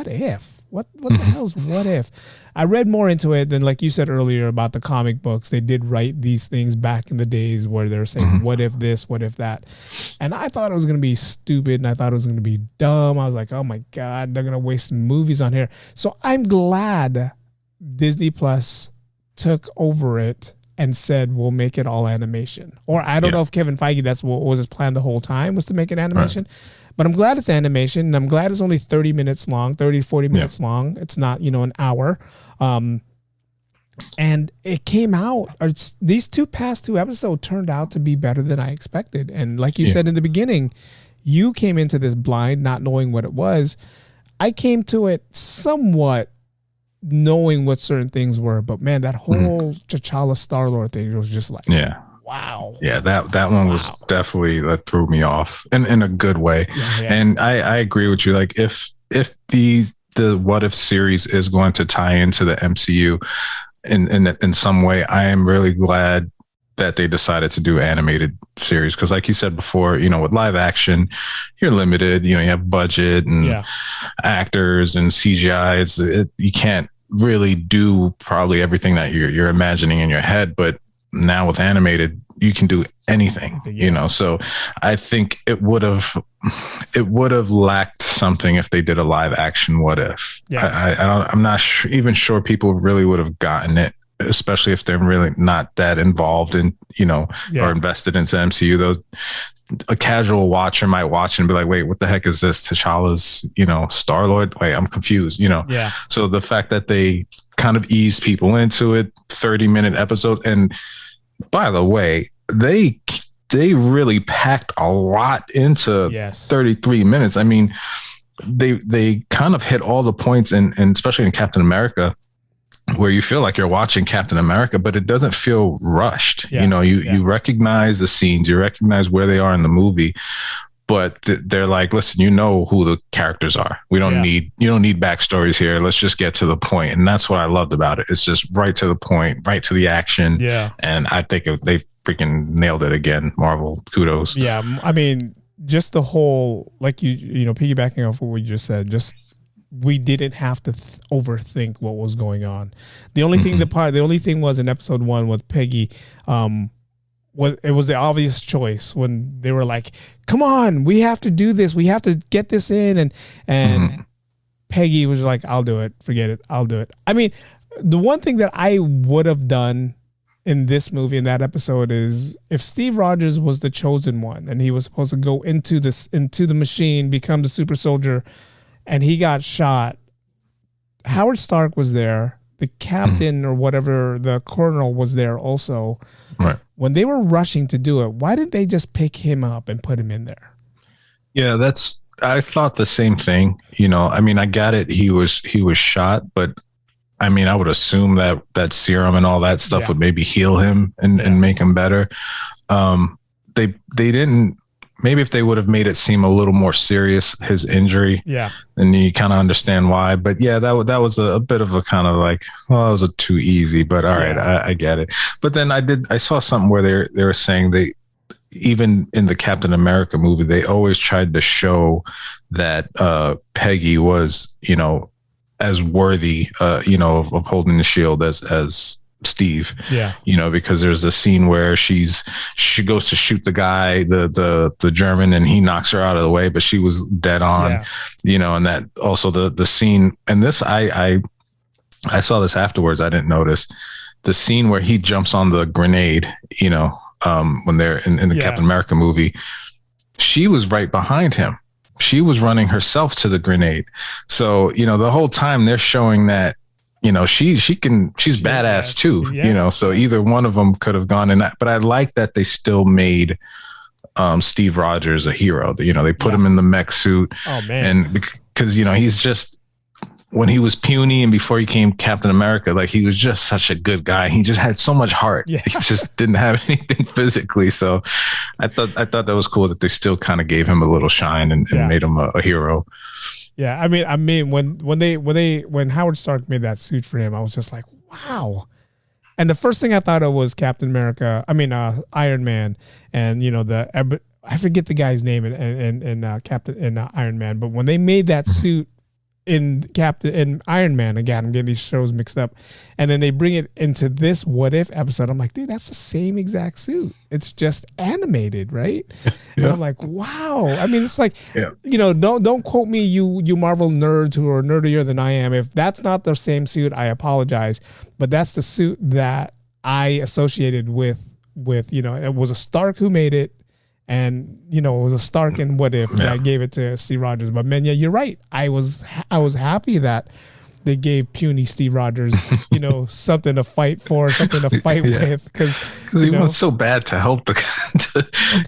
if? What the hell's what if? I read more into it than, like you said earlier about the comic books. They did write these things back in the days where they're saying, what if this, what if that? And I thought it was going to be stupid, and I thought it was going to be dumb. I was like, oh my God, they're going to waste movies on here. So I'm glad Disney Plus took over it and said, we'll make it all animation. Or I don't know if Kevin Feige, that's what was his plan the whole time, was to make it animation. Right. But I'm glad it's animation, and I'm glad it's only 30 minutes long, 30 to 40 minutes long. It's not, an hour. And it came out, these past two episodes turned out to be better than I expected. And like you said in the beginning, you came into this blind, not knowing what it was. I came to it somewhat knowing what certain things were, but man, that whole T'Challa Star-Lord thing was just like, wow. Yeah, that one was definitely, that threw me off in a good way. And I agree with you. Like if the What If series is going to tie into the MCU in some way, I am really glad that they decided to do animated series. Cause like you said before, with live action, you're limited, you have budget and actors and CGI. You can't really do probably everything that you're imagining in your head, but now with animated, you can do anything, so I think it would have lacked something if they did a live action What If. I'm not even sure people really would have gotten it, especially if they're really not that involved in, or invested into MCU. Though a casual watcher might watch and be like, wait, what the heck is this? T'Challa's, Star-Lord? Wait, I'm confused, So the fact that they kind of ease people into it, 30-minute episodes. And by the way, they really packed a lot into 33 minutes. I mean, they kind of hit all the points, and especially in Captain America, where you feel like you're watching Captain America, but it doesn't feel rushed. You recognize the scenes, you recognize where they are in the movie, but they're like, listen, who the characters are. You don't need backstories here. Let's just get to the point. And that's what I loved about it. It's just right to the point, right to the action. Yeah. And I think they freaking nailed it again. Marvel, kudos. Yeah. I mean, just the whole, like piggybacking off what we just said, we didn't have to overthink what was going on. The only thing, the only thing was in episode 1 with Peggy, it was the obvious choice when they were like, come on, we have to do this. We have to get this in. And Peggy was like, I'll do it. Forget it. I'll do it. I mean, the one thing that I would have done in this movie, in that episode, is if Steve Rogers was the chosen one and he was supposed to go into the machine, become the super soldier, and he got shot, Howard Stark was there. The captain or whatever, the colonel, was there also. Right. When they were rushing to do it, why didn't they just pick him up and put him in there? Yeah, I thought the same thing. I mean, I got it. He was shot, but I mean, I would assume that serum and all that stuff would maybe heal him and make him better. They didn't. Maybe if they would have made it seem a little more serious, his injury, then you kind of understand why. But yeah, that was a bit of a kind of like, well, that was too easy. But all right, I get it. But then I saw something where they were saying even in the Captain America movie, they always tried to show that Peggy was, as worthy, of holding the shield as Steve, because there's a scene where she goes to shoot the guy, the German, and he knocks her out of the way, but she was dead on, and that also the scene, and this I saw this afterwards. I didn't notice the scene where he jumps on the grenade, when they're in the Captain America movie, she was right behind him. She was running herself to the grenade. So, the whole time they're showing that, she's badass too, so either one of them could have gone in. But I like that they still made Steve Rogers a hero. They put him in the mech suit. Oh man. And because, he's just, when he was puny and before he became Captain America, like he was just such a good guy. He just had so much heart. He just didn't have anything physically. So I thought that was cool that they still kind of gave him a little shine and made him a hero. Yeah, I mean, when Howard Stark made that suit for him, I was just like, wow. And the first thing I thought of was Captain America. I mean, Iron Man, and I forget the guy's name in Captain in Iron Man. But when they made that suit in Iron Man, again, I'm getting these shows mixed up, and then they bring it into this What If episode, I'm like, dude, that's the same exact suit. It's just animated, right? And I'm like, wow. I mean, it's like, don't quote me, you Marvel nerds who are nerdier than I am. If that's not the same suit, I apologize, but that's the suit that I associated with it was a Stark who made it, and it was a Stark in What If that gave it to Steve Rogers. But man, yeah, you're right. I was happy that they gave puny Steve Rogers, something to fight for, something to fight with, because he wants so bad to help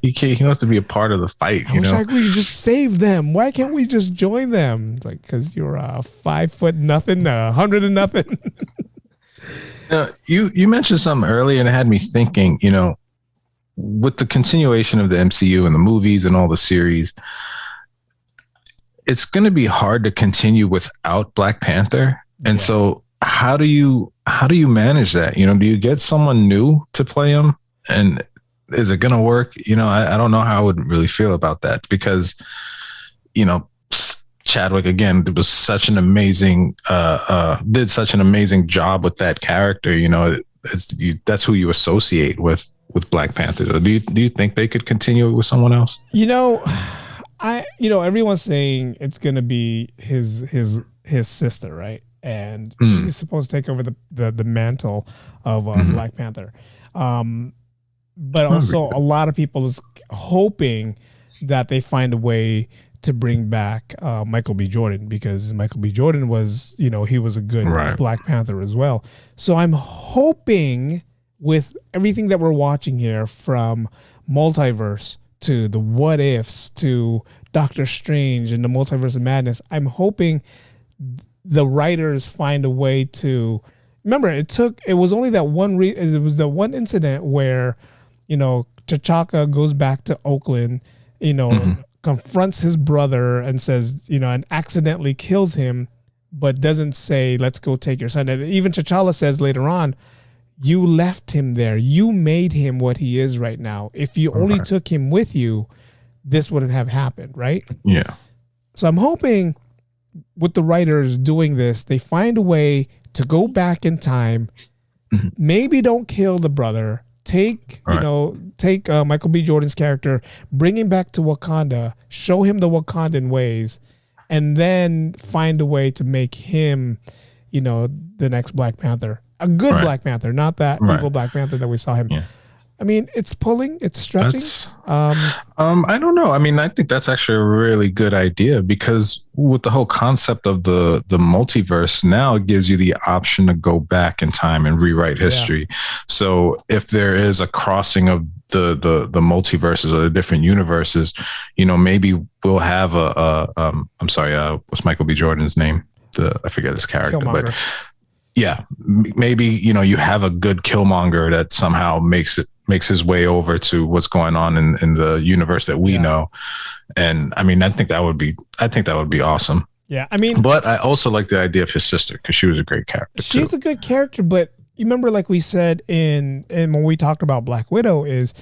he wants to be a part of the fight. I wish we could just save them. Why can't we just join them? It's like, because you're 5 foot nothing, 100 and nothing. You mentioned something earlier, and it had me thinking. With the continuation of the MCU and the movies and all the series, it's going to be hard to continue without Black Panther. And so how do you manage that? Do you get someone new to play him, and is it going to work? I don't know how I would really feel about that, because, Chadwick, again, was such an amazing, did such an amazing job with that character. That's who you associate with Black Panther. So do you think they could continue it with someone else? Everyone's saying it's gonna be his sister, right? And she's supposed to take over the mantle of Black Panther. But also a lot of people is hoping that they find a way to bring back Michael B. Jordan, because Michael B. Jordan was, he was a good Black Panther as well. So I'm hoping, with everything that we're watching here, from Multiverse to the What Ifs to Doctor Strange and the Multiverse of Madness, I'm hoping the writers find a way to remember. It was only that one. It was the one incident where, T'Chaka goes back to Oakland, confronts his brother and says, and accidentally kills him, but doesn't say, "Let's go take your son." And even T'Challa says later on, "You left him there. You made him what he is right now. If you only took him with you, this wouldn't have happened," right? Yeah. So I'm hoping with the writers doing this, they find a way to go back in time. Maybe don't kill the brother. Take Michael B. Jordan's character, bring him back to Wakanda, show him the Wakandan ways, and then find a way to make him, the next Black Panther. A good Black Panther, not that evil Black Panther that we saw him. Yeah. I mean, it's pulling, it's stretching. I don't know. I mean, I think that's actually a really good idea, because with the whole concept of the multiverse, now it gives you the option to go back in time and rewrite history. Yeah. So if there is a crossing of the multiverses or the different universes, maybe we'll have what's Michael B. Jordan's name? I forget his character, Killmonger. But yeah, maybe, you have a good Killmonger that somehow makes his way over to what's going on in the universe that we know. And I mean, I think that would be awesome. Yeah. I mean, but I also like the idea of his sister, because she was a great character. She's a good character, but you remember, like we said in when we talked about Black Widow, is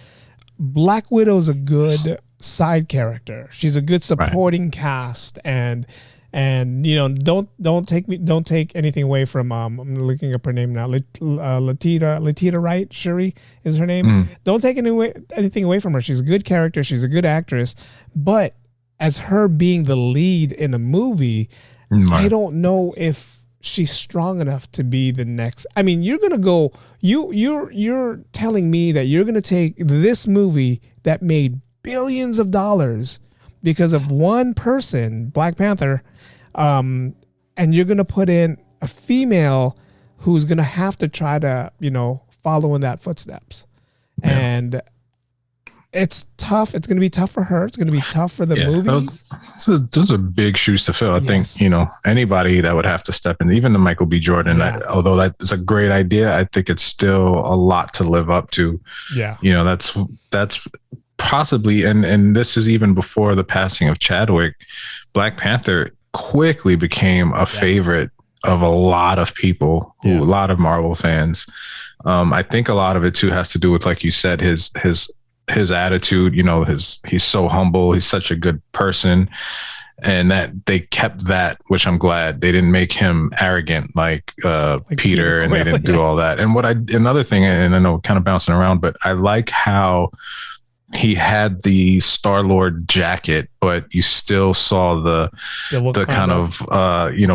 Black Widow's a good side character. She's a good supporting cast, and don't take anything away from I'm looking up her name now. Latita Wright, Shuri is her name. Don't take anything away from her. She's a good character. She's a good actress, but as her being the lead in a movie, I don't know if she's strong enough to be the next. I mean, you're telling me that you're gonna take this movie that made billions of dollars because of one person, Black Panther, and you're going to put in a female who's going to have to try to, follow in that footsteps. Yeah. And it's tough. It's going to be tough for her. It's going to be tough for the movies. Those are big shoes to fill. I think, anybody that would have to step in, even the Michael B. Jordan, although that's a great idea, I think it's still a lot to live up to. Yeah. That's possibly, and this is even before the passing of Chadwick, Black Panther quickly became a favorite of a lot of people, a lot of Marvel fans. I think a lot of it too has to do with, like you said, his attitude. He's so humble. He's such a good person, and that they kept that, which I'm glad. They didn't make him arrogant like Peter, and they didn't do all that. And another thing, and I know kind of bouncing around, but I like how he had the Star-Lord jacket, but you still saw the kind of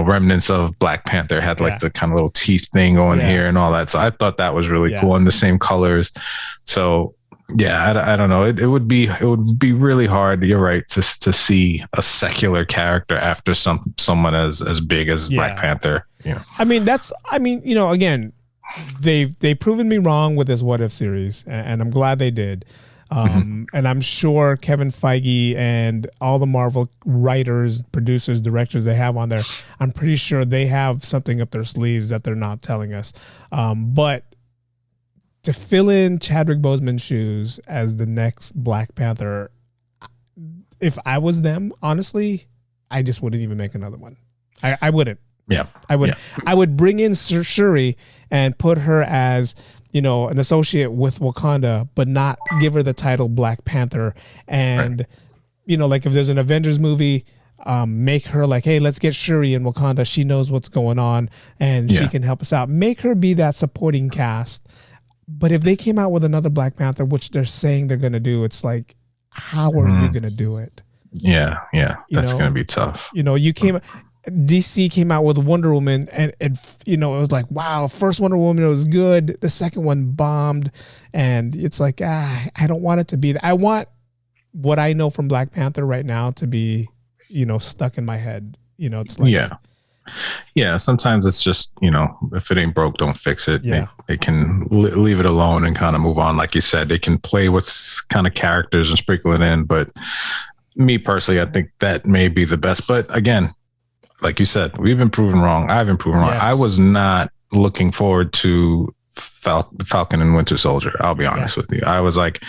remnants of Black Panther. Had like the kind of little teeth thing going here and all that. So I thought that was really cool, and the same colors. So I don't know. It would be really hard. You're right to see a secular character after someone as big as Black Panther. I mean, again, they've proven me wrong with this What If series, and I'm glad they did. And I'm sure Kevin Feige and all the Marvel writers, producers, directors they have on there, I'm pretty sure they have something up their sleeves that they're not telling us. But to fill in Chadwick Boseman's shoes as the next Black Panther, if I was them, honestly, I just wouldn't even make another one. I wouldn't. Yeah. I would. Yeah. I would bring in Shuri and put her as, an associate with Wakanda, but not give her the title Black Panther. And, like if there's an Avengers movie, make her like, hey, let's get Shuri in Wakanda. She knows what's going on and she can help us out. Make her be that supporting cast. But if they came out with another Black Panther, which they're saying they're going to do, it's like, how are you going to do it? Yeah. That's going to be tough. DC came out with Wonder Woman, and it was like, wow, first Wonder Woman, it was good. The second one bombed, and it's like, I don't want it to be that. I want what I know from Black Panther right now to be, stuck in my head. It's like, yeah. Sometimes it's just, if it ain't broke, don't fix it. Yeah. They can leave it alone and kind of move on. Like you said, they can play with kind of characters and sprinkle it in. But me personally, I think that may be the best. But again, like you said, we've been proven wrong. I've been proven wrong. I was not looking forward to Falcon and Winter Soldier. I'll be honest with you. I was like,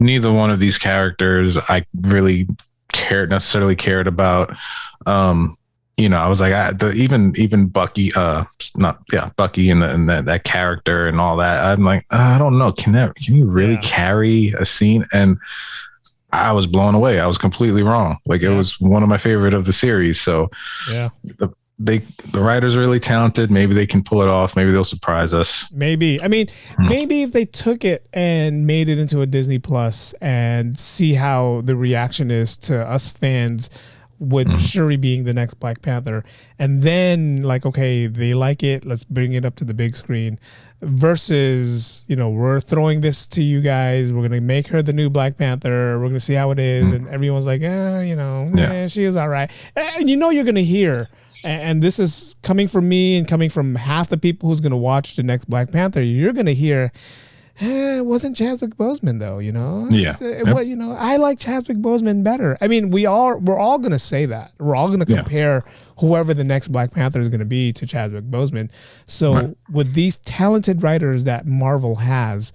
neither one of these characters I really necessarily cared about. I was like, even Bucky, Bucky and that character and all that. I'm like, I don't know. Can you really carry a scene? And I was blown away. I was completely wrong. Like it was one of my favorite of the series. So the writers are really talented. Maybe they can pull it off. Maybe they'll surprise us. Maybe. I mean, maybe if they took it and made it into a Disney Plus and see how the reaction is to us fans with Shuri being the next Black Panther, and then like, okay, they like it, let's bring it up to the big screen, versus, we're throwing this to you guys, we're gonna make her the new Black Panther, we're gonna see how it is, and everyone's like, she is all right, and you're gonna hear, and this is coming from me and coming from half the people who's gonna watch the next Black Panther, you're gonna hear, it wasn't Chadwick Boseman though, I like Chadwick Boseman better. I mean, we're all going to say that. We're all going to compare whoever the next Black Panther is going to be to Chadwick Boseman. So with these talented writers that Marvel has,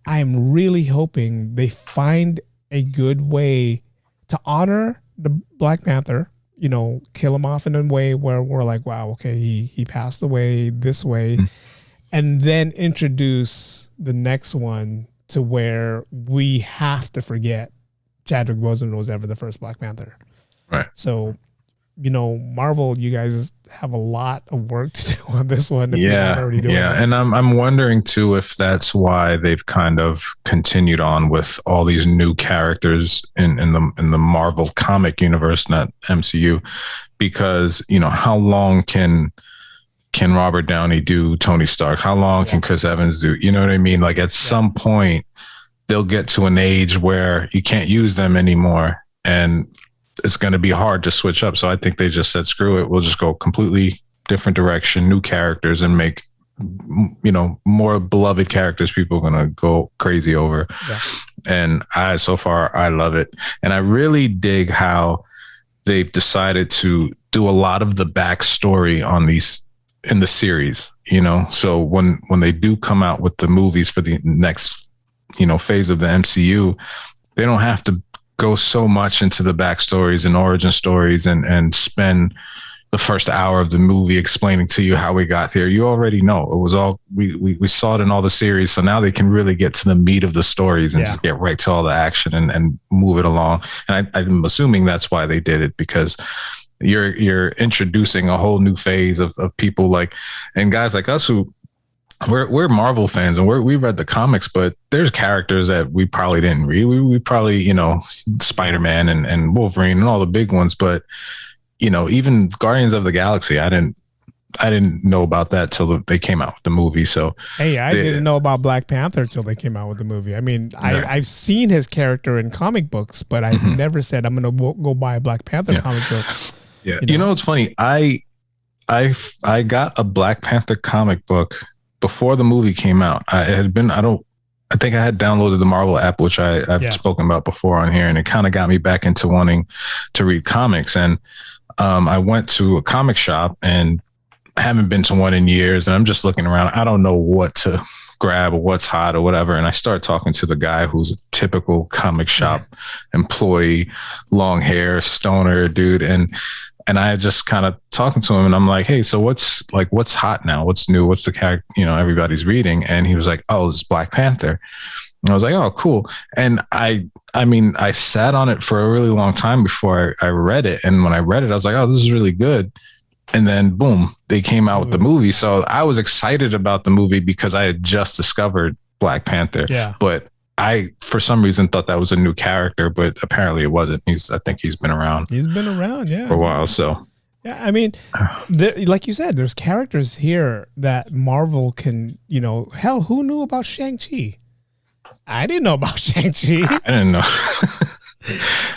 I'm really hoping they find a good way to honor the Black Panther, kill him off in a way where we're like, wow, okay, he passed away this way. And then introduce the next one to where we have to forget Chadwick Boseman was ever the first Black Panther. Right. So, Marvel, you guys have a lot of work to do on this one. If you're not already doing it. And I'm wondering too if that's why they've kind of continued on with all these new characters in the Marvel comic universe, not MCU, because how long can Robert Downey do Tony Stark? How long can Chris Evans do? You know what I mean? Like at some point, they'll get to an age where you can't use them anymore, and it's going to be hard to switch up. So I think they just said, screw it. We'll just go completely different direction, new characters, and make, more beloved characters people are going to go crazy over. Yeah. And so far, I love it. And I really dig how they've decided to do a lot of the backstory on these in the series, so when they do come out with the movies for the next, phase of the MCU, they don't have to go so much into the backstories and origin stories and spend the first hour of the movie explaining to you how we got here. You already know it was all, we saw it in all the series. So now they can really get to the meat of the stories and just get right to all the action and move it along. And I'm assuming that's why they did it, because you're introducing a whole new phase of people and guys like us who we're Marvel fans and we read the comics, but there's characters that we probably didn't read. We probably, you know, Spider-Man and Wolverine and all the big ones, but you know, even Guardians of the Galaxy, I didn't know about that till they came out with the movie. So hey, I didn't know about Black Panther till they came out with the movie. I mean, I've seen his character in comic books, but I've never said I'm gonna go buy a Black Panther comic book. Yeah, you know, it's funny. I got a Black Panther comic book before the movie came out. I think I had downloaded the Marvel app, which I've spoken about before on here, and it kind of got me back into wanting to read comics. And I went to a comic shop, and I haven't been to one in years, and I'm just looking around. I don't know what to grab or what's hot or whatever. And I start talking to the guy who's a typical comic shop employee, long hair, stoner dude. And I just kind of talking to him, and I'm like, hey, so what's hot now? What's new? What's the character, you know, everybody's reading? And he was like, oh, it's Black Panther. And I was like, oh, cool. And I mean, I sat on it for a really long time before I read it. And when I read it, I was like, oh, this is really good. And then boom, they came out with the movie. So I was excited about the movie because I had just discovered Black Panther. Yeah. But I, for some reason, thought that was a new character, but apparently it wasn't. I think he's been around. He's been around, yeah, for a while. So, yeah, I mean, like you said, there's characters here that Marvel can, you know, hell, who knew about Shang-Chi? I didn't know about Shang-Chi. I didn't know.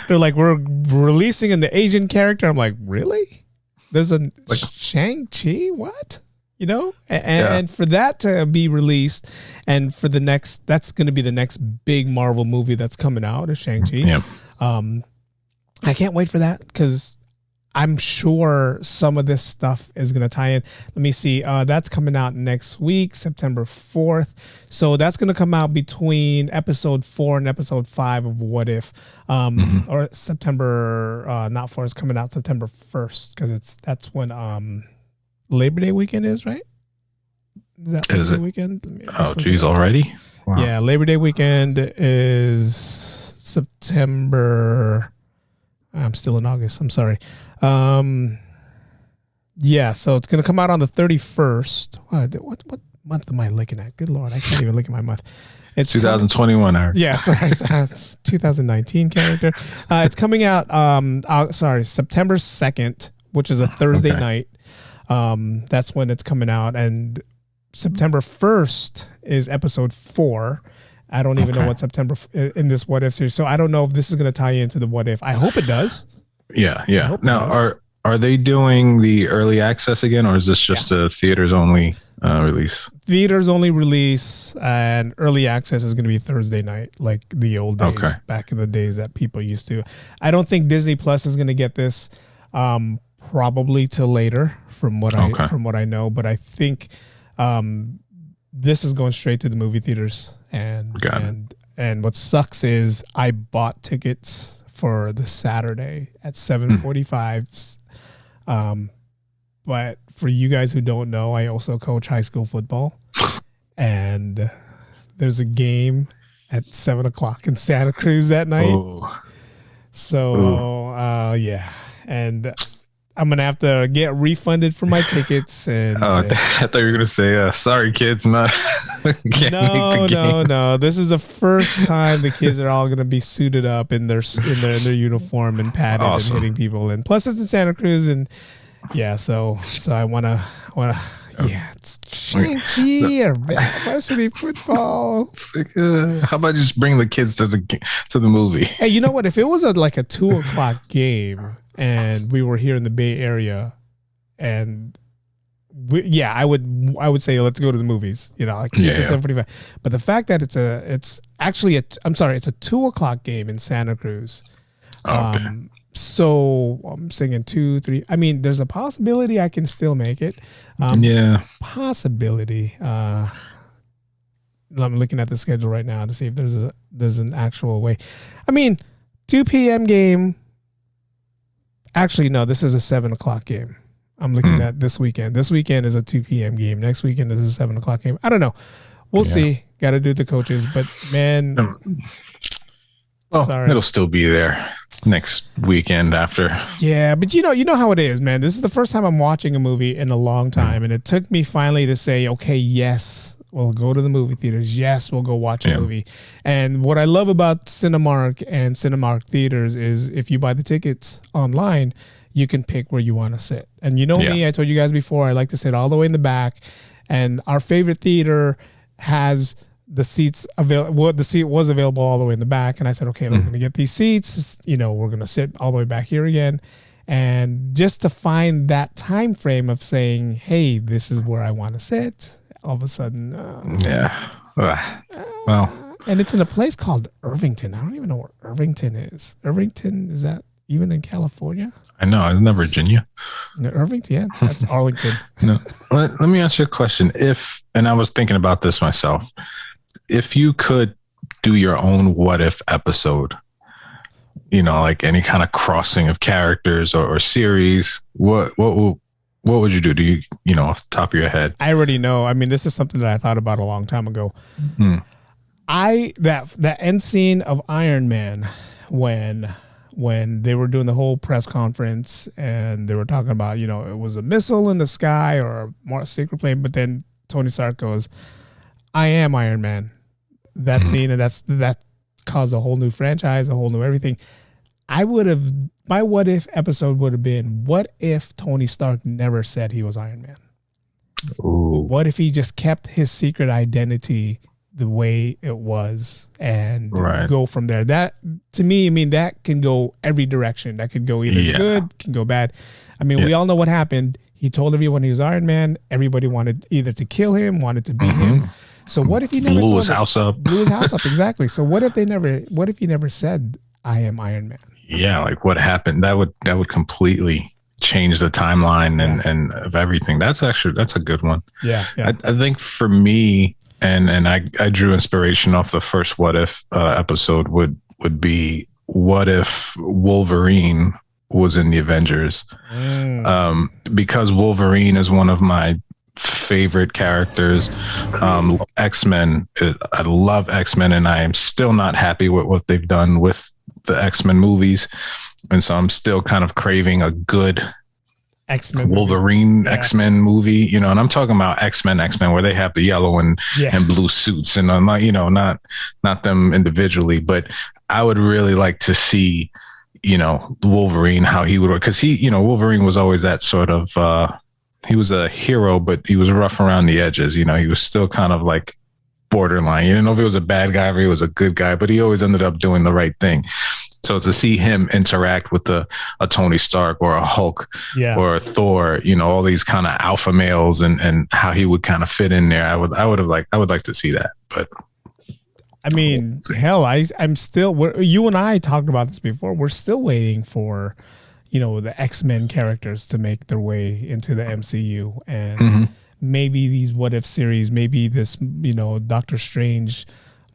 They're like, we're releasing an Asian character. I'm like, really? There's a Shang-Chi? What? You know, and for that to be released, and for the next, that's going to be the next big Marvel movie that's coming out, is Shang-Chi. Yeah. I can't wait for that because I'm sure some of this stuff is going to tie in. Let me see. That's coming out next week, September 4th. So that's going to come out between episode 4 and episode 5 of What If, or September, not 4 is coming out September 1st because that's when, Labor Day weekend is, right? Is it weekend? Oh, geez, already? Wow. Yeah, Labor Day weekend is September. I'm still in August. I'm sorry. Yeah, so it's going to come out on the 31st. What month am I looking at? Good Lord, I can't even look at my month. It's 2021, Eric. Yeah, sorry. It's 2019 character. It's coming out, September 2nd, which is a Thursday night. That's when it's coming out, and September 1st is episode 4. I don't even know what September in this What If series, so I don't know if this is going to tie into the What If. I hope it does. Yeah. Now, are they doing the early access again, or is this just a theaters only release? Theaters only release, and early access is going to be Thursday night, like the old days, back in the days that people used to. I don't think Disney Plus is going to get this. Probably till later, from what I know, but I think this is going straight to the movie theaters, and what sucks is I bought tickets for the Saturday at 7:45. But for you guys who don't know, I also coach high school football, and there's a game at 7:00 in Santa Cruz that night. Oh. So yeah, and I'm going to have to get refunded for my tickets. And I thought you were going to say, sorry, kids, not. No. This is the first time the kids are all going to be suited up in their uniform and padded and hitting people. And plus it's in Santa Cruz. And yeah, so I want to, it's Shang-Chi or varsity football. How about just bring the kids to the movie? Hey, you know what? If it was like a 2:00 game, and we were here in the Bay Area, and I would say let's go to the movies. You know, like keep it 7:45. But the fact that it's actually a 2:00 game in Santa Cruz. So I'm singing 2, 3. I mean, there's a possibility I can still make it. Possibility. I'm looking at the schedule right now to see if there's an actual way. I mean, 2 p.m. game. Actually, no, this is a 7:00 game. I'm looking at this weekend. This weekend is a 2 p.m. game. Next weekend is a 7:00 game. I don't know. We'll see. Got to do the coaches, but man, sorry. It'll still be there next weekend after. Yeah, but you know how it is, man. This is the first time I'm watching a movie in a long time, and it took me finally to say, okay, yes, we'll go to the movie theaters. Yes, we'll go watch a movie. And what I love about Cinemark and Cinemark theaters is if you buy the tickets online, you can pick where you want to sit. And you know me, I told you guys before, I like to sit all the way in the back. And our favorite theater has the seats available. Well, the seat was available all the way in the back. And I said, okay, we're going to get these seats. You know, we're going to sit all the way back here again. And just to find that time frame of saying, hey, this is where I want to sit, all of a sudden. Well. And it's in a place called Irvington. I don't even know where Irvington is. Irvington, is that even in California? I know. Isn't that Virginia? No, Irvington, yeah. That's Arlington. No. Let me ask you a question. And I was thinking about this myself. If you could do your own what if episode, you know, like any kind of crossing of characters or series, what would you do? Do you know, off the top of your head? I already know. I mean, this is something that I thought about a long time ago. That end scene of Iron Man when they were doing the whole press conference and they were talking about, you know, it was a missile in the sky or a more secret plane, but then Tony Stark goes, I am Iron Man. That scene, and that caused a whole new franchise, a whole new everything. My what if episode would have been, what if Tony Stark never said he was Iron Man? Ooh. What if he just kept his secret identity the way it was and go from there? That, to me, I mean, that can go every direction. That could go either good, can go bad. I mean, we all know what happened. He told everyone he was Iron Man. Everybody wanted either to kill him, wanted to beat him. So what if he never blew his house up? Blew his house up, exactly. So what if he never said, I am Iron Man? Yeah, like what happened? That would completely change the timeline and of everything. That's a good one. Yeah. I think for me, and I drew inspiration off the first what if episode would be, what if Wolverine was in the Avengers? Because Wolverine is one of my favorite characters. X-Men, I love X-Men, and I am still not happy with what they've done with the X-Men movies, and so I'm still kind of craving a good X-Men Wolverine movie. X-Men movie, you know, and I'm talking about X-Men where they have the yellow and blue suits, and I'm not, you know, not them individually, but I would really like to see, you know, Wolverine, how he would, because he, you know, Wolverine was always that sort of he was a hero, but he was rough around the edges. You know, he was still kind of like borderline. You didn't know if he was a bad guy or he was a good guy, but he always ended up doing the right thing. So to see him interact with a Tony Stark or a Hulk or a Thor, you know, all these kind of alpha males and how he would kind of fit in there, I would like to see that. But I mean, hell, I'm still, you and I talked about this before. We're still waiting for, you know, the X-Men characters to make their way into the MCU, and maybe these what if series, maybe this, you know, Doctor Strange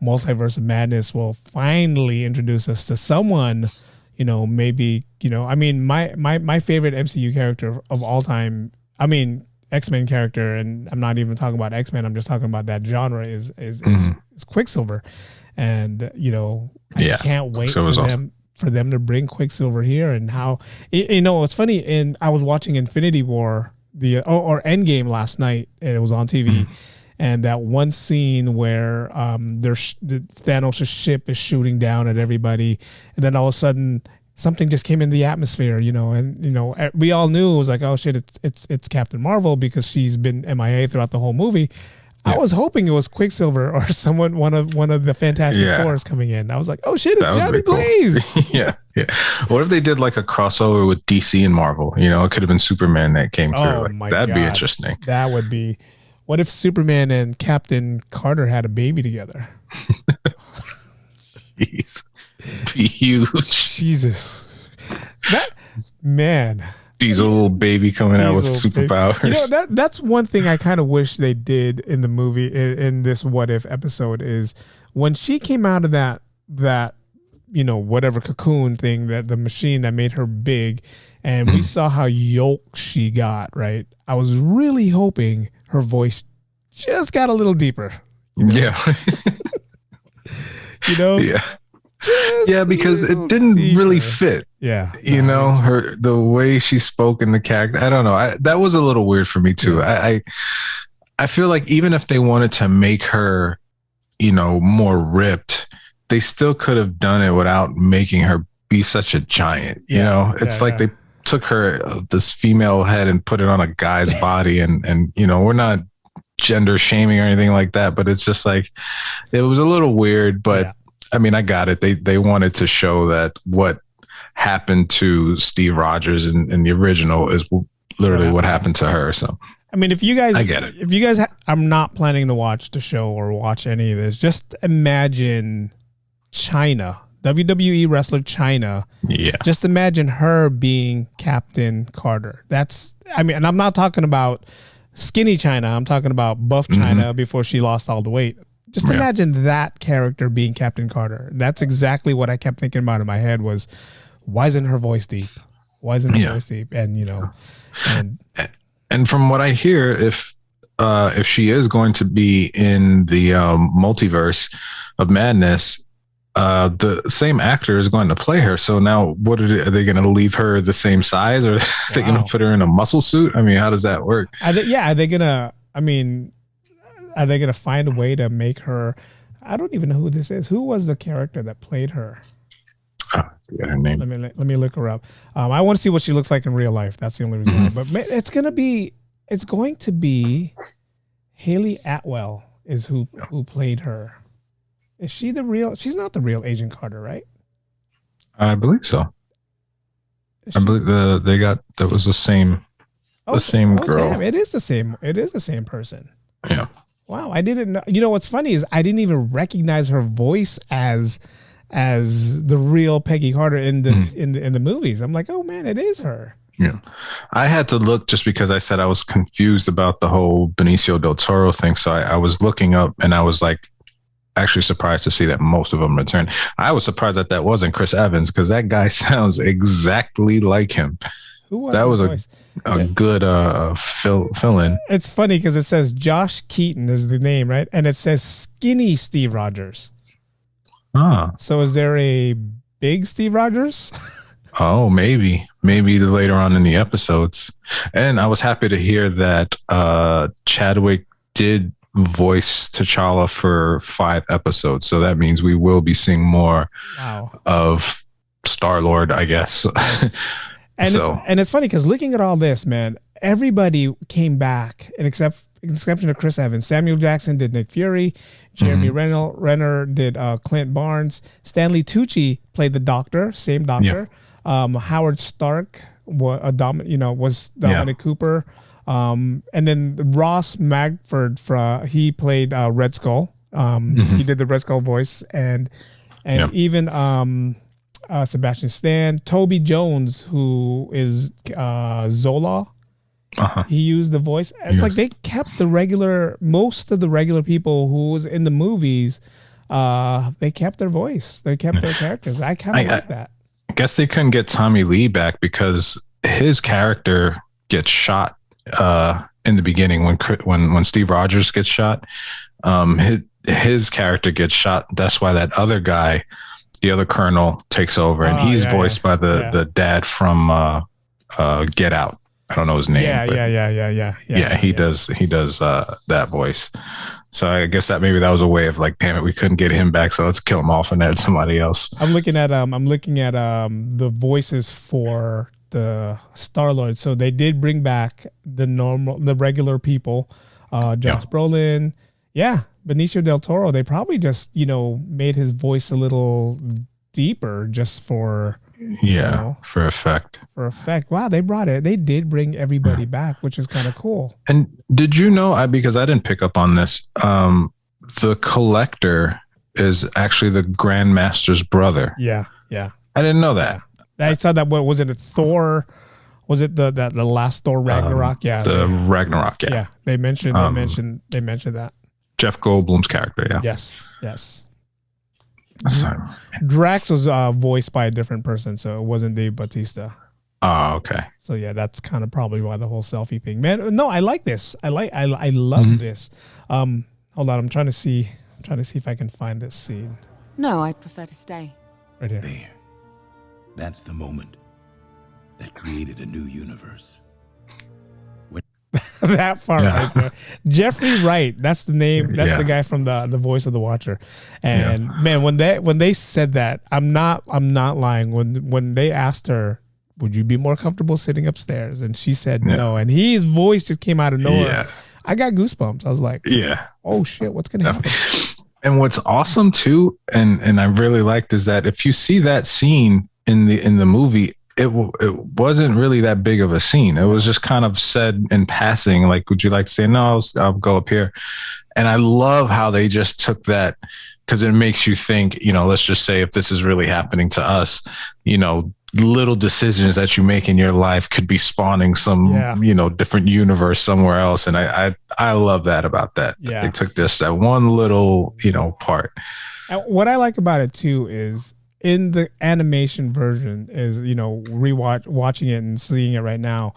Multiverse of Madness will finally introduce us to someone, you know, maybe, you know, I mean, my favorite MCU character of all time, I mean, X-Men character, and I'm not even talking about X-Men, I'm just talking about that genre, is Quicksilver. And, you know, I can't wait for them to bring Quicksilver here, and how, you know, it's funny, and I was watching Infinity War, or Endgame last night, and it was on TV. And that one scene where Thanos' ship is shooting down at everybody, and then all of a sudden something just came in the atmosphere, you know, and, you know, we all knew it was like, oh shit, it's Captain Marvel, because she's been MIA throughout the whole movie. I was hoping it was Quicksilver or someone, one of the Fantastic Fours coming in. I was like, oh shit, it's Johnny Blaze. Cool. yeah. What if they did like a crossover with DC and Marvel? You know, it could have been Superman that came through. Like, that'd be interesting. That would be. What if Superman and Captain Carter had a baby together? Jeez. Be huge. Jesus. That, man. Diesel little baby coming out with superpowers. You know, that's one thing I kind of wish they did in the movie, in this what if episode, is when she came out of that you know, whatever cocoon thing, that the machine that made her big, and we saw how yoked she got, right? I was really hoping her voice just got a little deeper. You know? Yeah. You know? Yeah, because it didn't really fit. Yeah. You know, the way she spoke in the character. I don't know. That was a little weird for me too. I I feel like even if they wanted to make her, more ripped, they still could have done it without making her be such a giant. It's like they took her, this female head, and put it on a guy's body, and we're not gender shaming or anything like that, but it's just like, it was a little weird, but I mean, I got it. They wanted to show that what happened to Steve Rogers in the original is literally what happened to her. So I mean, if you guys, I get it. If you guys, I'm not planning to watch the show or watch any of this. Just imagine China, WWE wrestler China. Yeah. Just imagine her being Captain Carter. And I'm not talking about skinny China. I'm talking about buff China before she lost all the weight. Just imagine that character being Captain Carter. That's exactly what I kept thinking about in my head was, why isn't her voice deep? Why isn't her voice deep? And from what I hear, if she is going to be in the multiverse of madness, the same actor is going to play her. So now, are they going to leave her the same size, or are they going to put her in a muscle suit? I mean, how does that work? Are they gonna find a way to make her? I don't even know who this is. Who was the character that played her? I forget her name. Let me look her up. I want to see what she looks like in real life. That's the only reason why. But it's going to be Haley Atwell is who played her. Is she she's not the real Agent Carter, right? I believe so. I believe that was the same girl. Damn, it is the same. It is the same person. Yeah. Wow, I didn't know. You know what's funny is I didn't even recognize her voice as the real Peggy Carter in the movies. I'm like, oh man, it is her. Yeah, I had to look just because I said I was confused about the whole Benicio del Toro thing. So I was looking up, and I was like, actually surprised to see that most of them returned. I was surprised that wasn't Chris Evans, because that guy sounds exactly like him. Who was that? Was a good fill-in. It's funny because it says Josh Keaton is the name, right? And it says skinny Steve Rogers. So is there a big Steve Rogers? Oh, maybe later on in the episodes. And I was happy to hear that Chadwick did voice T'Challa for 5 episodes. So that means we will be seeing more of Star-Lord, I guess. Yes. And it's funny because looking at all this, man, everybody came back, exception of Chris Evans. Samuel Jackson did Nick Fury. Jeremy Renner did Clint Barnes. Stanley Tucci played the Doctor, same Doctor. Howard Stark was Dominic Cooper. And then Ross Magford, he played Red Skull. He did the Red Skull voice, and even Sebastian Stan, Toby Jones, who is Zola. He used the voice. It's like they kept most of the regular people who was in the movies. They kept their voice. They kept their characters. I kind of like that. I guess they couldn't get Tommy Lee back because his character gets shot in the beginning when Steve Rogers gets shot. His character gets shot. That's why that other guy, the other colonel, takes over, and he's voiced by the dad from Get Out. I don't know his name. He does that voice. So I guess that was a way of like, damn it, we couldn't get him back, so let's kill him off and add somebody else. I'm looking at the voices for the Star-Lord. So they did bring back the regular people, Josh Brolin. Yeah, Benicio del Toro. They probably just made his voice a little deeper just for for effect. Wow, they did bring everybody back, which is kind of cool. And did you know, because I didn't pick up on this, the Collector is actually the Grandmaster's brother. Yeah. I didn't know that. I saw that. What was it? Thor? Was it the last Thor Ragnarok? Ragnarok. Yeah, they mentioned that. Jeff Goldblum's character. Yeah. Yes. Drax was voiced by a different person, so it wasn't Dave Bautista. Oh, okay. So yeah, that's kind of probably why the whole selfie thing. Man, no, I like this. I love this. Hold on, I'm trying to see if I can find this scene. No, I'd prefer to stay. Right here. There. That's the moment that created a new universe. that far right there. Jeffrey Wright, that's the name. That's the guy from the voice of the Watcher. And man, when they said that, I'm not lying. When they asked her, would you be more comfortable sitting upstairs? And she said no. And his voice just came out of nowhere. Yeah. I got goosebumps. I was like, oh shit, what's gonna happen? And what's awesome too, and I really liked, is that if you see that scene in the movie, it wasn't really that big of a scene. It was just kind of said in passing, like, would you like to say, no, I'll go up here. And I love how they just took that, because it makes you think, let's just say if this is really happening to us, little decisions that you make in your life could be spawning some, different universe somewhere else. And I love that about that. Yeah. They took that one little, part. And what I like about it too is in the animation version is, watching it and seeing it right now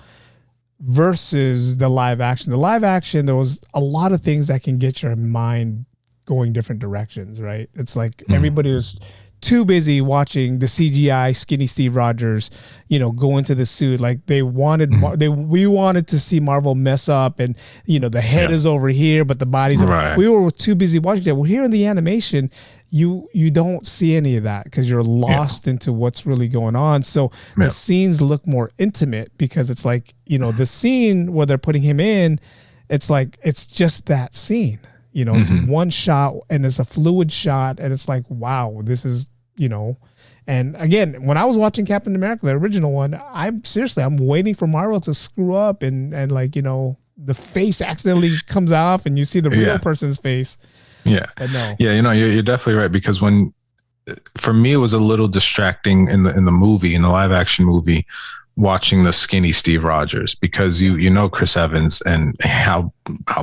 versus the live action. The live action, there was a lot of things that can get your mind going different directions, right? It's like everybody was too busy watching the CGI skinny Steve Rogers, go into the suit. Like they wanted, we wanted to see Marvel mess up, and the head is over here, but the body's. Right. We were too busy watching that. Well, here in the animation, you don't see any of that because you're lost into what's really going on. So the scenes look more intimate because it's like the scene where they're putting him in, it's like it's just that scene. It's one shot and it's a fluid shot, and it's like, wow, this is, and again, when I was watching Captain America, the original one, I'm waiting for Marvel to screw up and like, the face accidentally comes off and you see the real person's face. Yeah. But no. Yeah. You're definitely right, because for me, it was a little distracting in the live action movie, watching the skinny Steve Rogers, because Chris Evans and how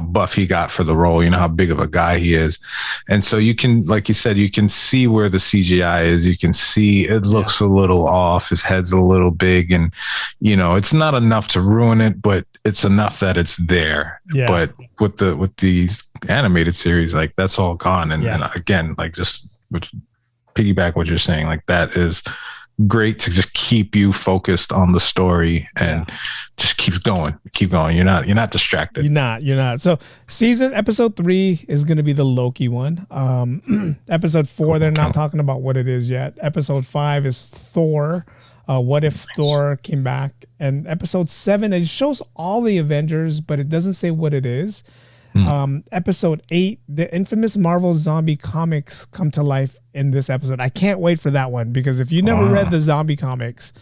buff he got for the role, how big of a guy he is. And so you can, like you said, you can see where the CGI is. You can see it looks a little off. His head's a little big, and it's not enough to ruin it, but it's enough that it's there. Yeah. But with the animated series, like that's all gone. And again, like just piggyback what you're saying, like that is great to just keep you focused on the story and just keep going. You're not distracted. You're not. So episode 3 is going to be the Loki one. Episode 4, they're not talking about what it is yet. Episode 5 is Thor. What if Thor came back? And episode 7, it shows all the Avengers, but it doesn't say what it is. Episode 8, the infamous Marvel zombie comics come to life in this episode. I can't wait for that one, because if you never read the zombie comics,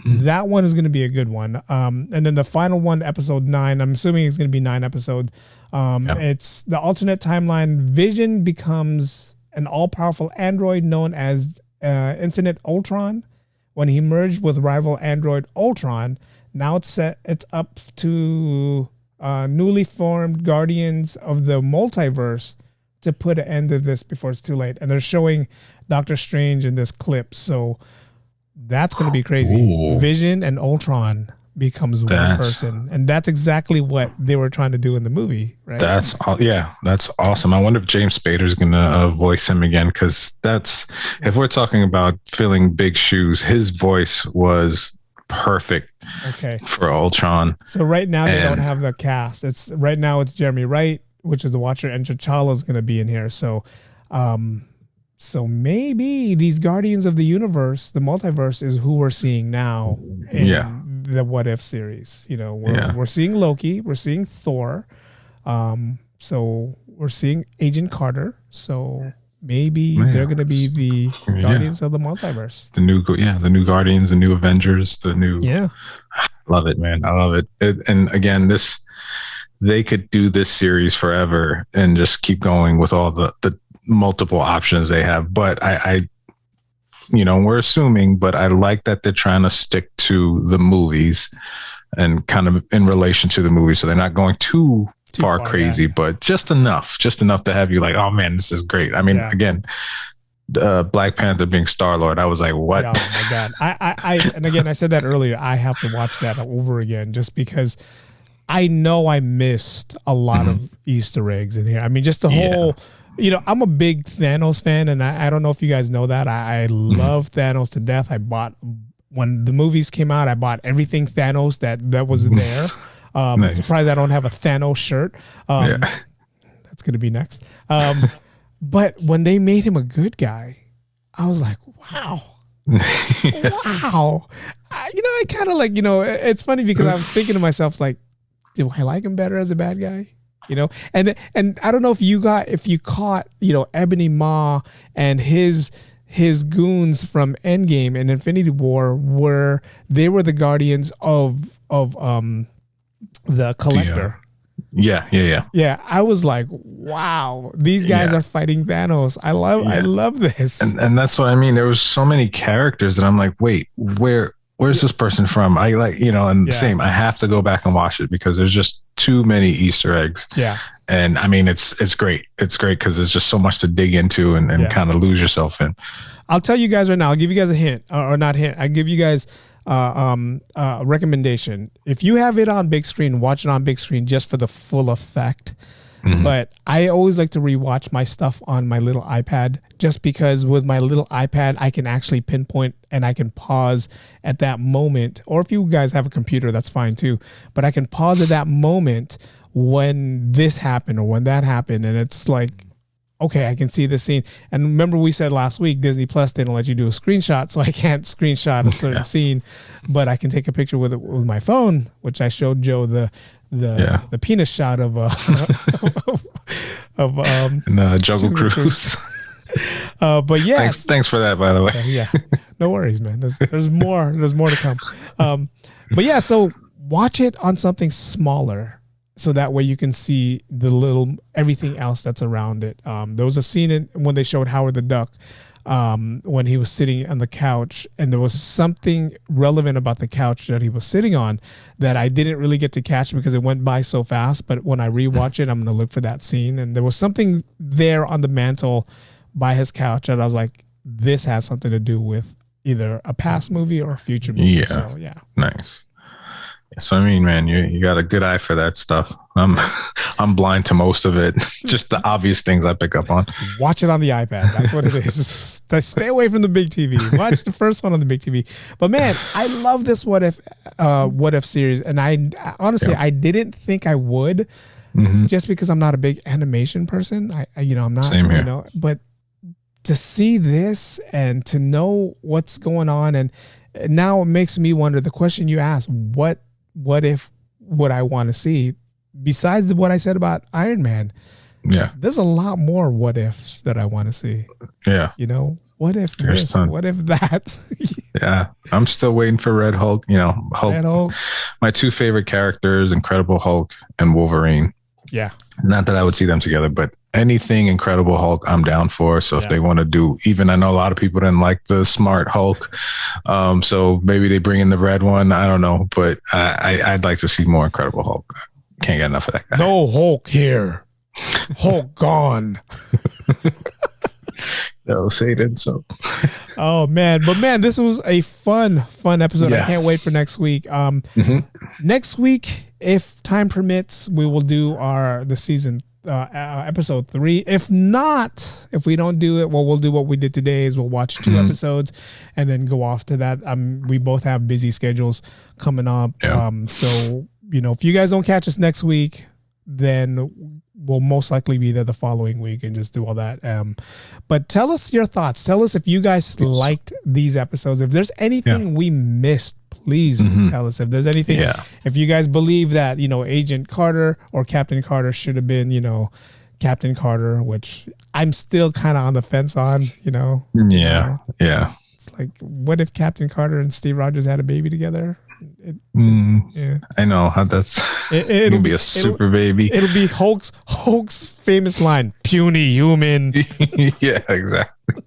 that one is going to be a good one. And then the final one, episode 9, I'm assuming it's going to be 9 episodes. It's the alternate timeline. Vision becomes an all-powerful android known as Infinite Ultron. When he merged with rival android Ultron, now it's up to newly formed Guardians of the Multiverse to put an end to this before it's too late. And they're showing Doctor Strange in this clip, so that's going to be crazy. Ooh. Vision and Ultron becomes one person, and that's exactly what they were trying to do in the movie, right? That's awesome. I wonder if James Spader's going to voice him again, because if we're talking about filling big shoes, his voice was perfect for Ultron. So right now they don't have the cast. It's Jeremy Wright, which is the Watcher, and T'Challa is going to be in here. So maybe these Guardians of the Universe, the multiverse, is who we're seeing now in the What If series. We're seeing Loki, we're seeing Thor, so we're seeing Agent Carter. So maybe they're going to be the Guardians of the multiverse. The new Guardians, the new Avengers, the new. Yeah. I love it, man. I love it. And again, they could do this series forever and just keep going with all the multiple options they have. But I we're assuming, but I like that they're trying to stick to the movies and kind of in relation to the movies. So they're not going too far crazy, but just enough to have you like, oh man, this is great. I mean, again, Black Panther being Star-Lord, I was like, what? Oh my God. And again, I said that earlier, I have to watch that over again just because I know I missed a lot of Easter eggs in here. I mean, just the whole, I'm a big Thanos fan, and I don't know if you guys know that. I love Thanos to death. When the movies came out, I bought everything Thanos that was there. Nice. Surprised I don't have a Thanos shirt. That's going to be next. But when they made him a good guy, I was like, wow. Wow. I kind of like, it's funny because I was thinking to myself, like, do I like him better as a bad guy? And I don't know if you caught, Ebony Maw and his goons from Endgame and Infinity War they were the guardians of the Collector. Yeah. I was like, wow, these guys are fighting Thanos. I love this. And that's what I mean. There was so many characters that I'm like, wait, where's this person from? I like, same. I have to go back and watch it because there's just too many Easter eggs. Yeah. And I mean, it's great. It's great because there's just so much to dig into and kind of lose yourself in. I'll tell you guys right now. I'll give you guys a hint or not hint. I give you guys a recommendation. If you have it on big screen, watch it on big screen just for the full effect. Mm-hmm. But I always like to rewatch my stuff on my little iPad just because with my little iPad, I can actually pinpoint and I can pause at that moment. Or if you guys have a computer, that's fine too. But I can pause at that moment when this happened or when that happened. And it's like, okay, I can see the scene. And remember we said last week, Disney Plus didn't let you do a screenshot. So I can't screenshot a certain scene, but I can take a picture with my phone, which I showed Joe the penis shot of Jungle Cruise. But yeah, thanks for that, by the way. Yeah, no worries, man. There's more to come. But yeah, so watch it on something smaller, so that way you can see everything else that's around it. There was a scene when they showed Howard the Duck. When he was sitting on the couch, and there was something relevant about the couch that he was sitting on that I didn't really get to catch because it went by so fast. But when I rewatch it, I'm going to look for that scene. And there was something there on the mantle by his couch that I was like, this has something to do with either a past movie or a future movie. Yeah. So, yeah. Nice. So I mean, man, you got a good eye for that stuff. I'm blind to most of it. Just the obvious things I pick up on. Watch it on the iPad. That's what it is. Stay away from the big TV. Watch the first one on the big TV. But man, I love this What If series, and I honestly I didn't think I would, just because I'm not a big animation person. I'm not. Same here. But to see this and to know what's going on, and now it makes me wonder. The question you asked, what if would I want to see besides what I said about Iron Man? Yeah. There's a lot more what ifs that I want to see. Yeah. What if this? What if that? Yeah. I'm still waiting for Red Hulk. Hulk. Red Hulk. My two favorite characters, Incredible Hulk and Wolverine. Yeah. Not that I would see them together, but anything Incredible Hulk, I'm down for. So if they want to do, even I know a lot of people didn't like the Smart Hulk. So maybe they bring in the red one. I don't know, but I'd like to see more Incredible Hulk. Can't get enough of that guy. No Hulk here. Hulk gone. No, say it didn't. So. Oh man, but man, this was a fun episode. Yeah. I can't wait for next week. Next week, if time permits, we will do the season episode 3. If not, if we don't do it, we'll do what we did today is we'll watch 2 episodes and then go off to that. We both have busy schedules coming up. Yeah. So if you guys don't catch us next week, then we'll most likely be there the following week and just do all that. But tell us your thoughts. Tell us if you guys liked these episodes. If there's anything we missed, please tell us. If there's anything, if you guys believe that, Agent Carter or Captain Carter should have been, Captain Carter, which I'm still kind of on the fence on, Yeah. Yeah. It's like, what if Captain Carter and Steve Rogers had a baby together? I know how it'll be a super baby. It'll be Hulk's famous line, puny human. Yeah, exactly.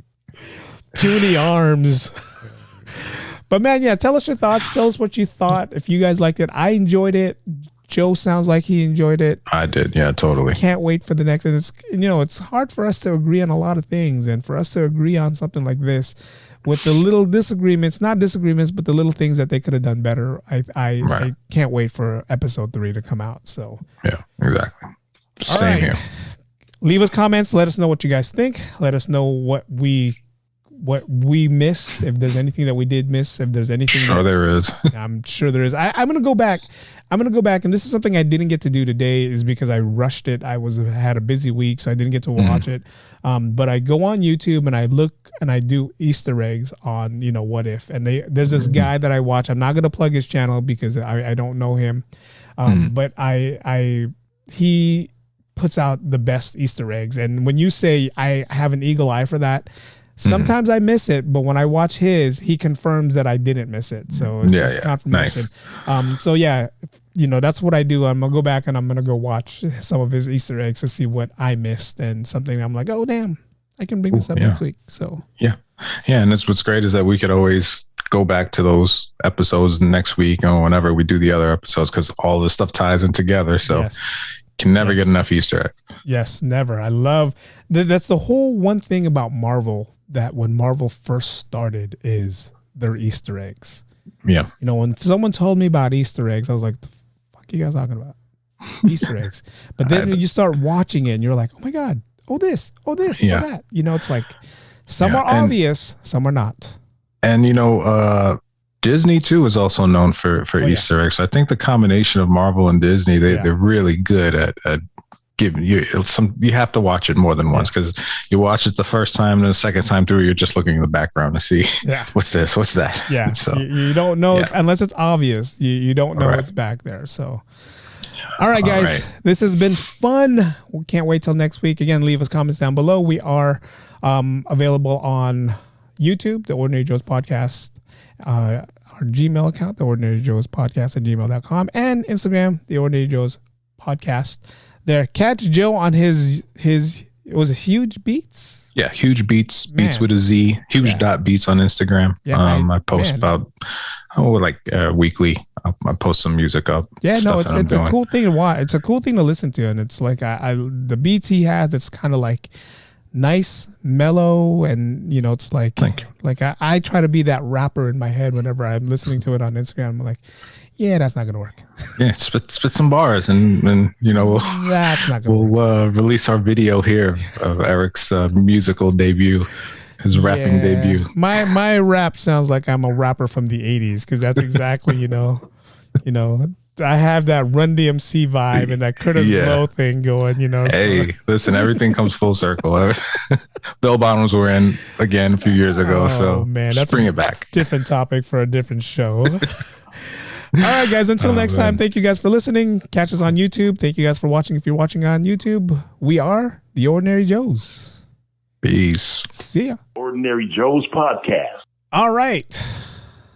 Puny arms. But man, tell us your thoughts. Tell us what you thought. If you guys liked it, I enjoyed it. Joe sounds like he enjoyed it. I did. Yeah, totally. Can't wait for the next. And it's hard for us to agree on a lot of things, and for us to agree on something like this with the little not disagreements, but the little things that they could have done better. I can't wait for episode 3 to come out. So yeah, exactly. Same here. Leave us comments. Let us know what you guys think. Let us know what we what we missed, if there's anything that we did miss, if there's anything. Sure, there is. I'm sure there is. I'm gonna go back. And this is something I didn't get to do today, is because I rushed it. I had a busy week, so I didn't get to watch it. But I go on YouTube and I look and I do Easter eggs on, What If, and there's this guy that I watch. I'm not gonna plug his channel because I don't know him, but he puts out the best Easter eggs. And when you say I have an eagle eye for that, sometimes I miss it, but when I watch his, he confirms that I didn't miss it. So it's just confirmation. Nice. So that's what I do. I'm gonna go back and I'm gonna go watch some of his Easter eggs to see what I missed, and something I'm like, oh damn, I can bring this up next week. So and that's what's great, is that we could always go back to those episodes next week or whenever we do the other episodes, because all this stuff ties in together. So can never get enough Easter eggs. Yes, never. I love that's the whole one thing about Marvel, that when Marvel first started, is their Easter eggs. Yeah. When someone told me about Easter eggs, I was like, the fuck are you guys talking about? Easter eggs. But then you start watching it and you're like, oh my God, oh this, oh that. It's like some are obvious, some are not. And Disney too is also known for Easter eggs. So I think the combination of Marvel and Disney, they're really good at giving you some. You have to watch it more than once, because you watch it the first time and the second time through, you're just looking in the background to see what's this, what's that. Yeah. So you don't know unless it's obvious. You don't know what's back there. So. All right, guys, this has been fun. We can't wait till next week. Again, leave us comments down below. We are available on YouTube, The Ordinary Joe's Podcast, our Gmail account, The Ordinary Joe's Podcast at gmail.com, and Instagram, The Ordinary Joe's Podcast. There, catch Joe on his it was Huge Beats. Yeah, Huge Beats, Beats with a Z, huge.beats on Instagram. I post about weekly. I post some music up. Yeah, no, it's a cool thing to watch. It's a cool thing to listen to, and it's like the beats he has. It's kind of like nice, mellow, and it's like I try to be that rapper in my head whenever I'm listening to it on Instagram. I'm like, yeah, that's not gonna work. Yeah, spit some bars, and that's not gonna work. Release our video here of Eric's musical debut, his rapping debut. My rap sounds like I'm a rapper from the 80s, because that's exactly I have that Run DMC vibe and that Curtis Blow thing going. Hey, listen, everything comes full circle. Bell bottoms were in again a few years ago, so man, let's bring it back. Different topic for a different show. All right, guys, until next time, thank you guys for listening. Catch us on YouTube. Thank you guys for watching. If you're watching on YouTube, we are The Ordinary Joes. Peace. See ya. Ordinary Joe's Podcast. All right.